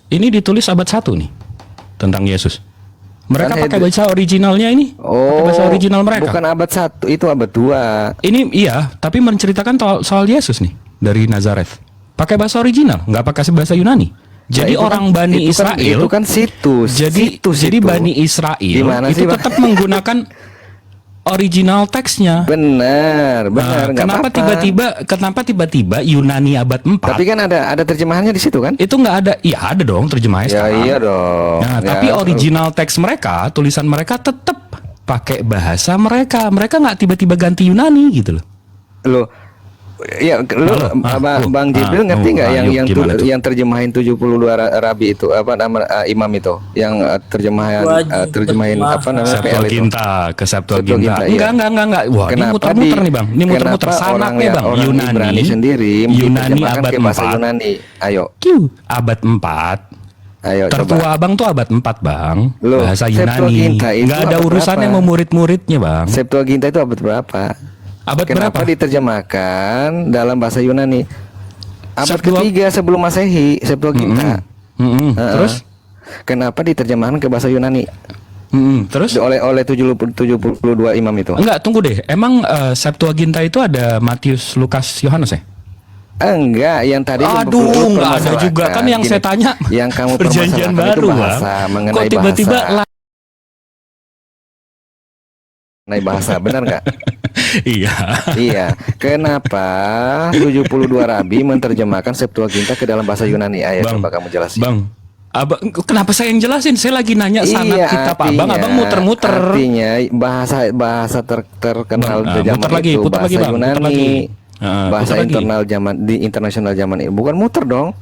Ini ditulis abad 1 nih tentang Yesus. Mereka pakai Sanhedrin. bahasa originalnya ini. Pakai bahasa original mereka. Bukan abad 1, itu abad 2. Ini iya, tapi menceritakan soal Yesus nih dari Nazareth. Pakai bahasa original, nggak pakai bahasa Yunani. Jadi Nah, itu orang kan- Bani itu kan- Israel itu kan situs. Jadi Bani Israel Gimana itu sih, Bang? tetap menggunakan original teksnya. Benar, Nah, nggak kenapa apa-apa. tiba-tiba Yunani abad 4? Tapi kan ada terjemahannya di situ kan? Itu nggak ada. Iya ada dong terjemahnya Ya sekarang. iya dong. Nah, Ya, tapi original teks mereka, tulisan mereka tetap pakai bahasa mereka. Mereka nggak tiba-tiba ganti Yunani gitu loh. Loh, ya lu Bang Jibril ngerti nggak yang terjemahin 72 rabi itu apa nama imam itu yang terjemahin apa namanya PL itu? Septuaginta ke Septuaginta. Iya. Enggak. Wah, ini Kenapa muter-muter nih, Bang. Ini muter-muter kenapa sanaknya, Bang. orang Ibrani sendiri Yunani diterjemahkan abad ke bahasa 4. Yunani? Ayo. Abad 4. Ayo Tertua coba. Abang tuh abad 4, Bang. Loh, Bahasa Yunani. Septuaginta itu Enggak ada abad urusannya berapa? sama murid-muridnya, Bang. Septuaginta itu abad berapa? Abad Kenapa berapa? diterjemahkan dalam bahasa Yunani? Abad Septua- ketiga sebelum Masehi, Septuaginta. Terus? Kenapa diterjemahkan ke bahasa Yunani? Terus? Oleh 72 imam itu. Enggak, tunggu deh. Emang Septuaginta itu ada Matius, Lukas, Yohanes ya? Enggak, yang tadi Aduh, lu enggak ada permasalahkan. juga kan yang Gini, saya tanya. Yang kamu Perjanjian permasalahkan itu baru, bahasa, Bang. mengenai Kok tiba-tiba bahasa, benar nggak? Iya. Iya. Kenapa 72 rabi menerjemahkan Septuaginta ke dalam bahasa Yunani? Ayo Bang, coba kamu jelasin. Bang, kenapa saya yang jelasin? Saya lagi nanya sanad Iya, kitab abang muter-muter. Artinya bahasa terkenal Bang, di zaman muter lagi, itu putar bahasa lagi, Bang, putar Yunani, lagi. bahasa putar lagi. internasional zaman ini. Bukan muter dong.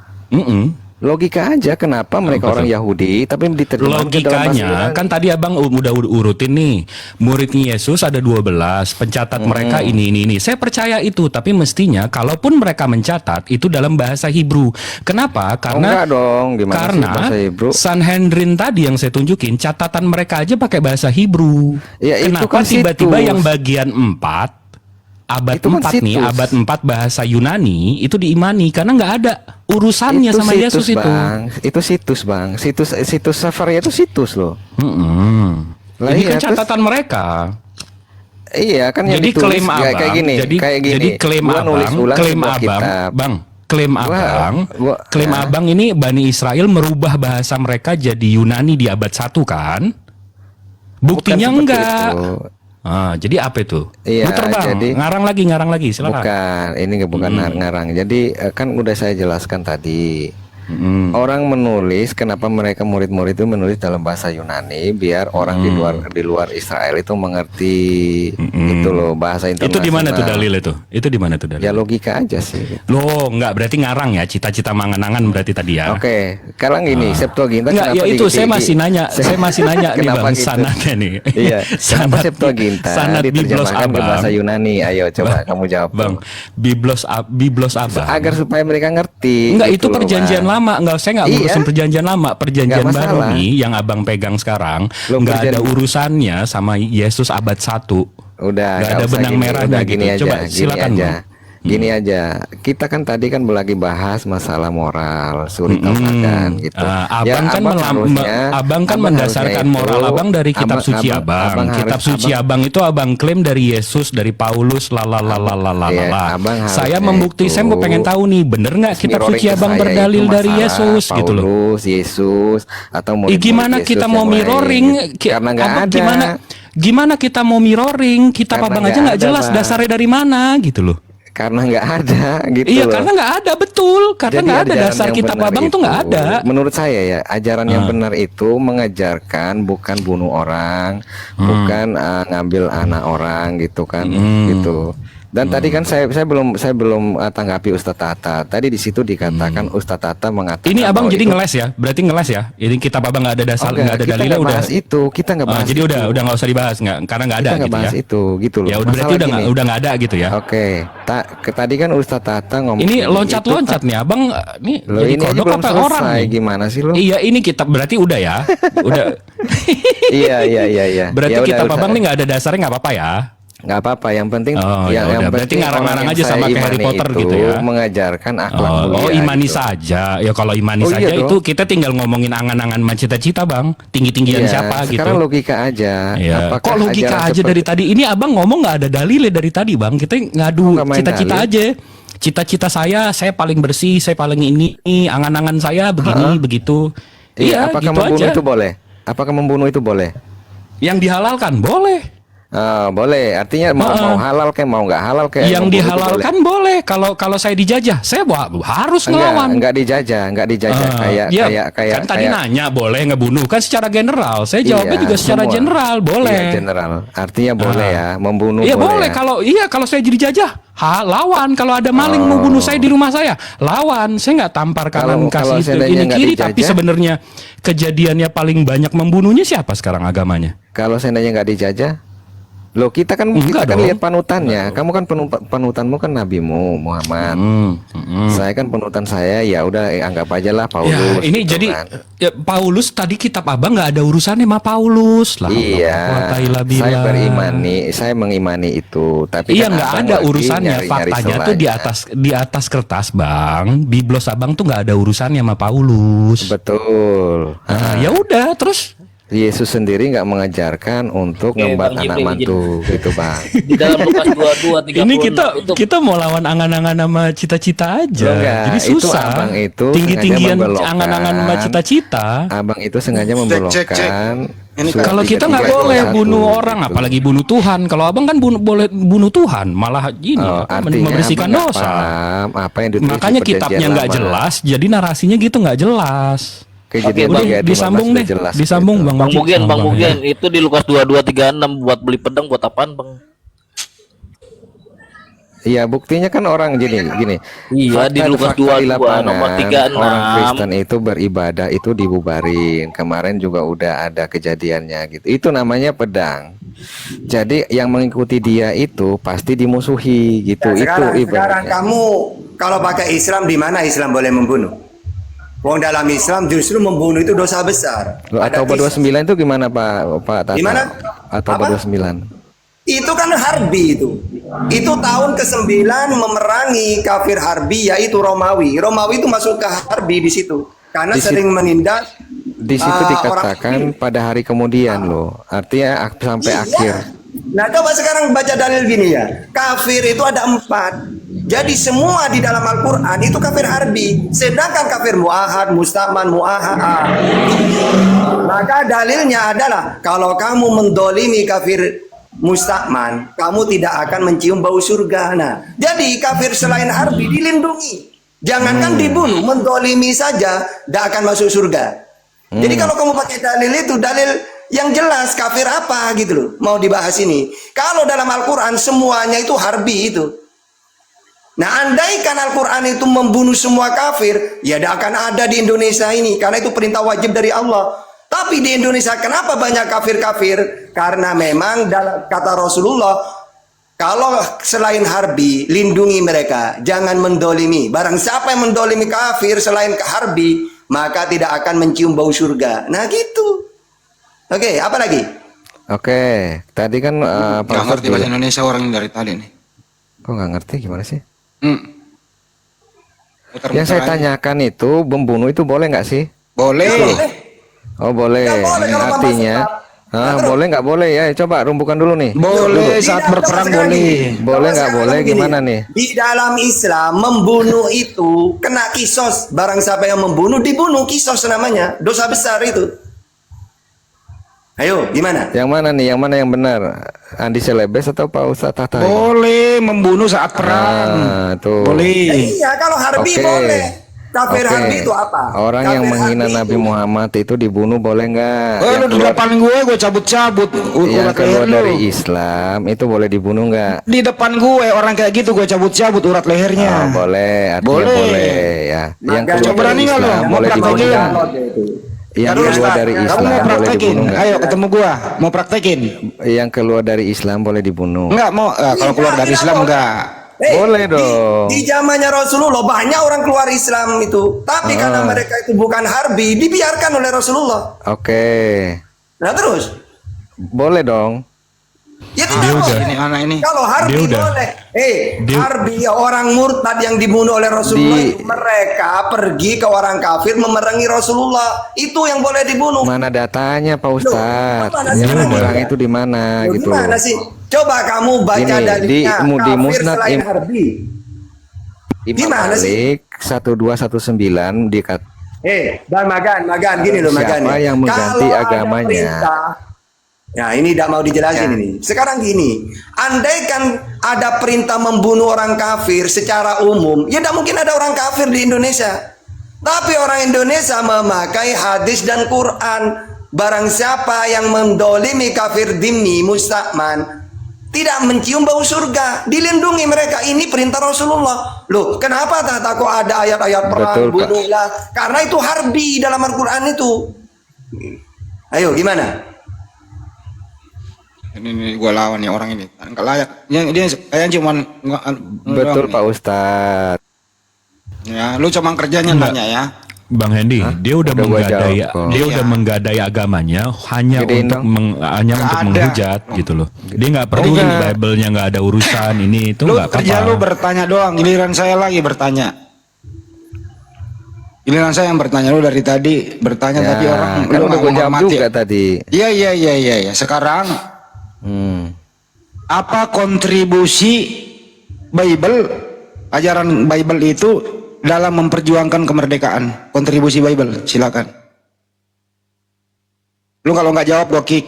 Logika aja kenapa mereka Betul. orang Yahudi tapi diterjemahkan ke dalam bahasa Logikanya Yunani. kan tadi abang udah urutin nih, muridnya Yesus ada 12, pencatat mereka ini. Saya percaya itu, tapi mestinya kalaupun mereka mencatat itu dalam bahasa Hebrew. Kenapa? Enggak dong, gimana sih Karena bahasa Hebrew? Sanhedrin tadi yang saya tunjukin, catatan mereka aja pakai bahasa Hebrew. Ya, itu Kenapa kan tiba-tiba situs. yang bagian 4 abad Itu kan 4 nih, situs. abad 4 bahasa Yunani itu diimani karena nggak ada urusannya sama Yesus itu. Bang. Itu situs bang, situs Sefaria itu situs loh. Lah Ini iya, kan catatan mereka. Iya kan yang Jadi ditulis klaim abang, kayak gini, kayak gini. jadi klaim Gua nulis abang, ulang klaim sebuah abang, kitab. bang, klaim klaim abang ini Bani Israel merubah bahasa mereka jadi Yunani di abad 1 kan? Buktinya Bukan seperti enggak. itu. Jadi apa itu? Iya, Muter, Bang. jadi ngarang lagi, silakan. Bukan, ini bukan ngarang. Jadi kan udah saya jelaskan tadi. Orang menulis, kenapa mereka murid-murid itu menulis dalam bahasa Yunani biar orang di luar Israel itu mengerti itu loh bahasa internasional. Itu di mana tuh dalil itu? Itu di mana tuh dalil? Ya logika aja sih. Loh, enggak berarti ngarang ya, cita-cita mangan-angan berarti tadi ya. Oke, sekarang gini, Septuaginta Enggak, ya itu saya masih nanya nih Kenapa Bang, gitu? sanadnya nih. Iya, kenapa Septuaginta sanad Biblos diterjemahkan ke Abang. bahasa Yunani? Ayo coba kamu jawab. Bang, Biblos Abang. Agar supaya mereka ngerti. Enggak, gitu itu loh, perjanjian Bang. lama. Enggak, saya enggak Iya. ngurusin perjanjian lama. Perjanjian Nggak baru masalah. nih yang Abang pegang sekarang Loh, enggak ada perjanjian- urusannya sama Yesus abad 1. Udah, Nggak nggak ada usah benang gini, merahnya udah gitu. gini aja, Coba gini silakan, aja. Bang. Gini aja, kita kan tadi kan lagi bahas masalah moral, suri tauladan gitu. Abang kan abang kan mendasarkan moral abang dari kitab suci abang. Kitab suci abang itu abang klaim dari Yesus, dari Paulus, Saya membukti, saya mau pengen tahu nih, bener nggak kitab suci abang berdalil dari Yesus gitu loh. Paulus, Yesus atau Gimana kita mau mirroring? Karena nggak ada. Gimana kita mau mirroring? Kitab abang aja nggak jelas dasarnya dari mana gitu loh. Karena nggak ada gitu Iya, loh. karena nggak ada, betul. Karena Jadi nggak ada ajaran dasar yang kitab benar abang tuh nggak itu, ada. Menurut saya ya, ajaran yang benar itu mengajarkan bukan bunuh orang, bukan ngambil anak orang gitu kan, gitu. Dan tadi kan saya belum tanggapi Ustadz Tata. Tadi di situ dikatakan Ustadz Tata mengatakan Ini abang bahwa jadi itu- ngeles ya? Berarti ngeles ya? Ini kitab abang nggak ada dasar, Enggak, nggak ada kita dalilnya, nggak udah. bahas itu, kita nggak bahas Jadi itu. udah nggak usah dibahas, nggak? Karena nggak ada Kita nggak gitu bahas ya? itu gitu loh. Ya udah, berarti Masalah gini. udah nggak ada gitu ya? Oke, tadi kan Ustadz Tata ngomong Ini gini, loncat-loncat itu nih, abang nih Loh, jadi ini aja kodok belum apa selesai, orang nih? gimana sih lo? Iya, ini kitab berarti udah ya, udah. Iya. Berarti Ya udah, kitab udah. abang nih nggak ada dasarnya, nggak apa-apa ya? Nggak apa-apa, yang penting Oh, ya udah. Berarti penting ngarang-ngarang orang aja yang sama saya kayak Harry imani Potter itu gitu ya? mengajarkan akhlak mulia Oh, imani gitu. saja. Ya kalau imani Oh, saja iya itu dong. kita tinggal ngomongin angan-angan sama cita-cita, Bang. Tinggi-tinggian Iya, siapa gitu. sekarang logika aja. Iya. Apakah Kok logika ajaran aja seperti- dari tadi? Ini abang ngomong nggak ada dalilnya dari tadi, Bang. Kita ngadu Nggak main cita-cita dalil? aja. Cita-cita saya paling bersih, saya paling ini, angan-angan saya begini, begitu. Iya, apakah gitu membunuh aja. itu boleh? Apakah membunuh itu boleh? Yang dihalalkan boleh. Boleh. Artinya mau halal kayak mau nggak halal kayak Yang membunuh itu dihalalkan boleh. Kalau saya dijajah, saya harus ngelawan. Enggak dijajah kayak Iya, kayak kan tadi nanya boleh ngebunuh kan secara general. Saya Iya, jawabnya juga secara semua. general, boleh. Iya, general. Artinya boleh ya, membunuh Iya boleh ya. kalau saya jadi jajah, lawan. Kalau ada maling mau bunuh saya di rumah saya, lawan. Saya nggak tampar kanan Kalau kasih seandainya ini nggak kiri, dijajah? tapi sebenarnya kejadiannya paling banyak membunuhnya siapa sekarang agamanya? Kalau seandainya nggak dijajah, loh kita kan Enggak kan dong. lihat panutannya. Kamu kan panutanmu kan nabimu Muhammad. Saya kan panutan saya ya udah anggap aja lah Paulus. Ya, ini gitu jadi kan. ya, Paulus tadi kitab abang nggak ada urusannya sama Paulus lah. Iya, saya mengimani itu, tapi Iya kan nggak abang ada lagi urusannya. nyari-nyari Faktanya tuh celahnya. di atas kertas bang, biblos abang tuh nggak ada urusannya sama Paulus. Betul. Nah, ya udah terus. Yesus sendiri nggak mengajarkan untuk Oke, ngembat Bang anak Jibril, mantu gitu bang. Di dalam Lukas 22:36 Ini itu kita mau lawan angan-angan sama cita-cita aja. Loh, enggak, Jadi itu susah. abang itu Tinggi-tinggian sengaja membelokkan. angan-angan sama cita-cita. Abang itu sengaja membelokkan. Kalau kita nggak boleh bunuh orang, apalagi bunuh Tuhan. Kalau abang kan boleh bunuh Tuhan, malah ini membersihkan abang nggak dosa. paham apa yang ditulis Makanya di Perjanjian kitabnya nggak Lama. jelas, jadi narasinya gitu nggak jelas. Kejadian Oke, Bang, 3 ayat disambung 15 deh, jelas disambung gitu. Bang Bang Muji Mugen, sama Bang Bang Mugen, itu di Lukas 22:36 buat beli pedang buat apaan, Bang? Iya, buktinya kan orang gini. Iya, di Lukas fakta di 22 lapangan, nomor 36. orang Kristen itu beribadah itu dibubarin. Kemarin juga udah ada kejadiannya gitu. Itu namanya pedang. Jadi yang mengikuti dia itu pasti dimusuhi gitu. Nah, sekarang itu ibaratnya. kamu kalau pakai Islam, di mana Islam boleh membunuh? Wong dalam Islam justru membunuh itu dosa besar. Loh, Ada atau 29 itu gimana Pak Tata? Gimana? Atau Apa? 29. Itu kan harbi itu. Itu tahun ke-9 memerangi kafir harbi yaitu Romawi. Romawi itu masuk ke harbi di situ karena Di situ- sering menindas Di situ dikatakan orang. pada hari kemudian loh. Artinya sampai Iya. akhir. Nah, coba sekarang baca dalil gini ya. Kafir itu ada 4. Jadi semua di dalam Al-Quran itu kafir harbi. Sedangkan kafir mu'ahad, musta'man, mu'ahad. Maka dalilnya adalah kalau kamu mendolimi kafir musta'man, kamu tidak akan mencium bau surga. Nah, jadi kafir selain harbi dilindungi. Jangankan dibunuh, mendolimi saja tidak akan masuk surga. Jadi kalau kamu pakai dalil itu, dalil yang jelas kafir apa gitu loh, mau dibahas ini. Kalau dalam Al-Quran semuanya itu harbi itu. Nah, andaikan Al-Quran itu membunuh semua kafir, ya tidak akan ada di Indonesia ini, karena itu perintah wajib dari Allah. Tapi di Indonesia kenapa banyak kafir-kafir? Karena memang kata Rasulullah, kalau selain harbi, lindungi mereka, jangan mendolimi. Barang siapa yang mendolimi kafir selain harbi, maka tidak akan mencium bau surga. Nah gitu. Oke, apa lagi? Oke, tadi kan Pak Nggak Ustadz ngerti bahasa bilang- Indonesia orang ini dari tadi nih. Kok nggak ngerti gimana sih? Yang saya tanyakan itu membunuh itu boleh nggak sih? Boleh. Oh boleh. Nggak boleh kalau Artinya, boleh nggak boleh ya? Coba rumpukan dulu nih. Boleh saat berperang boleh. Boleh nggak boleh gimana nih? Di dalam Islam membunuh itu kena kisos. Barang siapa yang membunuh dibunuh, kisos namanya. Dosa besar itu. Ayo, gimana? Yang mana nih? Yang mana yang benar? Andi Selebes atau Pak Ustadz Tahtai? Boleh membunuh saat perang. Tuh. Boleh. Iya, kalau harbi Oke. boleh. Kafir Oke. harbi itu apa? Orang yang Kafir menghina harbi Nabi itu. Muhammad itu dibunuh boleh nggak? Oh, Yang lu di keluar, depan gue cabut-cabut. yang Urat keluar leher dari lu. Islam itu boleh dibunuh nggak? Di depan gue orang kayak gitu gue cabut-cabut urat lehernya. Boleh, artinya Boleh. boleh ya. Yang Maka keluar berani dari nggak lu? Islam Mau boleh dibunuh praktekin? nggak? Yang Aduh, keluar Ustaz, dari kamu Islam mau boleh praktekin? dibunuh nggak? Ayo ketemu gua, mau praktekin? Yang keluar dari Islam boleh dibunuh. Enggak mau, kalau keluar dari Islam enggak. Boleh dong. Di zamannya Rasulullah banyak orang keluar Islam itu. Tapi karena mereka itu bukan harbi, dibiarkan oleh Rasulullah. Oke. Nah terus? Boleh dong. Ya tidak boleh. Ini anak ini. Kalau harbi Dia udah. boleh. Harbi orang murtad yang dibunuh oleh Rasulullah itu mereka pergi ke orang kafir memerangi Rasulullah. Itu yang boleh dibunuh. Mana datanya Pak Ustadz? mana sih Yang datanya? orang itu di mana Loh, gitu? gimana sih? Coba kamu baca Ini, dalilnya. di Kafir Musnad selain harbi. Imam Gimana sih? Malik 1219 dikat. Dan Magan, gini loh Magan. Siapa yang mengganti Kalau ada agamanya? perintah, nah ini tidak mau dijelasin ini. Sekarang gini, andaikan ada perintah membunuh orang kafir secara umum, ya tidak mungkin ada orang kafir di Indonesia. Tapi orang Indonesia memakai hadis dan Quran. Barang siapa yang mendolimi kafir dhimmi mustakman, tidak mencium bau surga, dilindungi mereka. Ini perintah Rasulullah. Loh, kenapa tak kok ada ayat-ayat perang, Betul, Pak. bunuhlah? Karena itu harbi dalam Al-Quran itu. Ayo, gimana? Ini gua lawan nih orang ini. Enggak layak. Dia kayak cuman Betul Pak Ustadz. Ya, lu cuma kerjanya Enggak. nanya ya. Bang Hendy, dia udah Udah gua menggadai, jawab kok. dia Iya. udah menggadai agamanya hanya Gedein untuk dong. hanya Nggak untuk ada. menghujat gitu loh. Dia nggak perlu enggak. Bible-nya nggak ada urusan ini itu Lu nggak kerja apa-apa. lu bertanya doang, giliran saya lagi bertanya. Giliran saya yang bertanya, lu dari tadi bertanya Ya, tapi orang kan lu udah nggak gue jawab menghormati. juga tadi. Iya. Sekarang apa kontribusi Bible, ajaran Bible itu dalam memperjuangkan kemerdekaan? Kontribusi Bible, silakan. Lu kalau nggak jawab gua kick.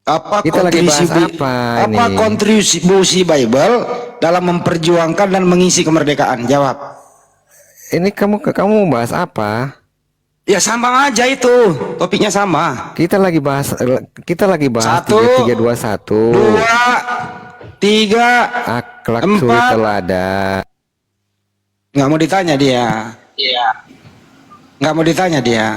Apa Kita lagi bahas apa ini? kontribusi Bible dalam memperjuangkan dan mengisi kemerdekaan? Jawab. Ini kamu bahas apa? Ya sama aja itu, topiknya sama. Kita lagi bahas Satu, 3321. 2, 3, Akhlak 4. suri teladan. Nggak mau ditanya dia. Iya. Nggak mau ditanya dia.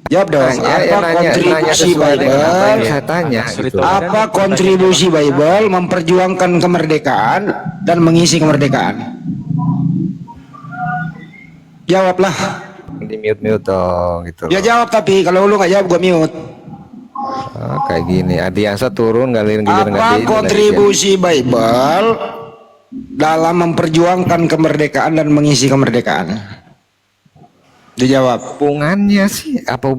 Jawab dong. Apa kontribusi sesuai dengan apa yang Bible? saya tanya gitu. Apa kontribusi Bible memperjuangkan kemerdekaan dan mengisi kemerdekaan? Jawablah. Di mute dong gitu. Ya jawab, tapi kalau lu nggak jawab gua mute. Kayak gini. Adiansa turun giliran Apa kontribusi Bible dalam memperjuangkan kemerdekaan dan mengisi kemerdekaan? Dijawab. hubungannya sih apa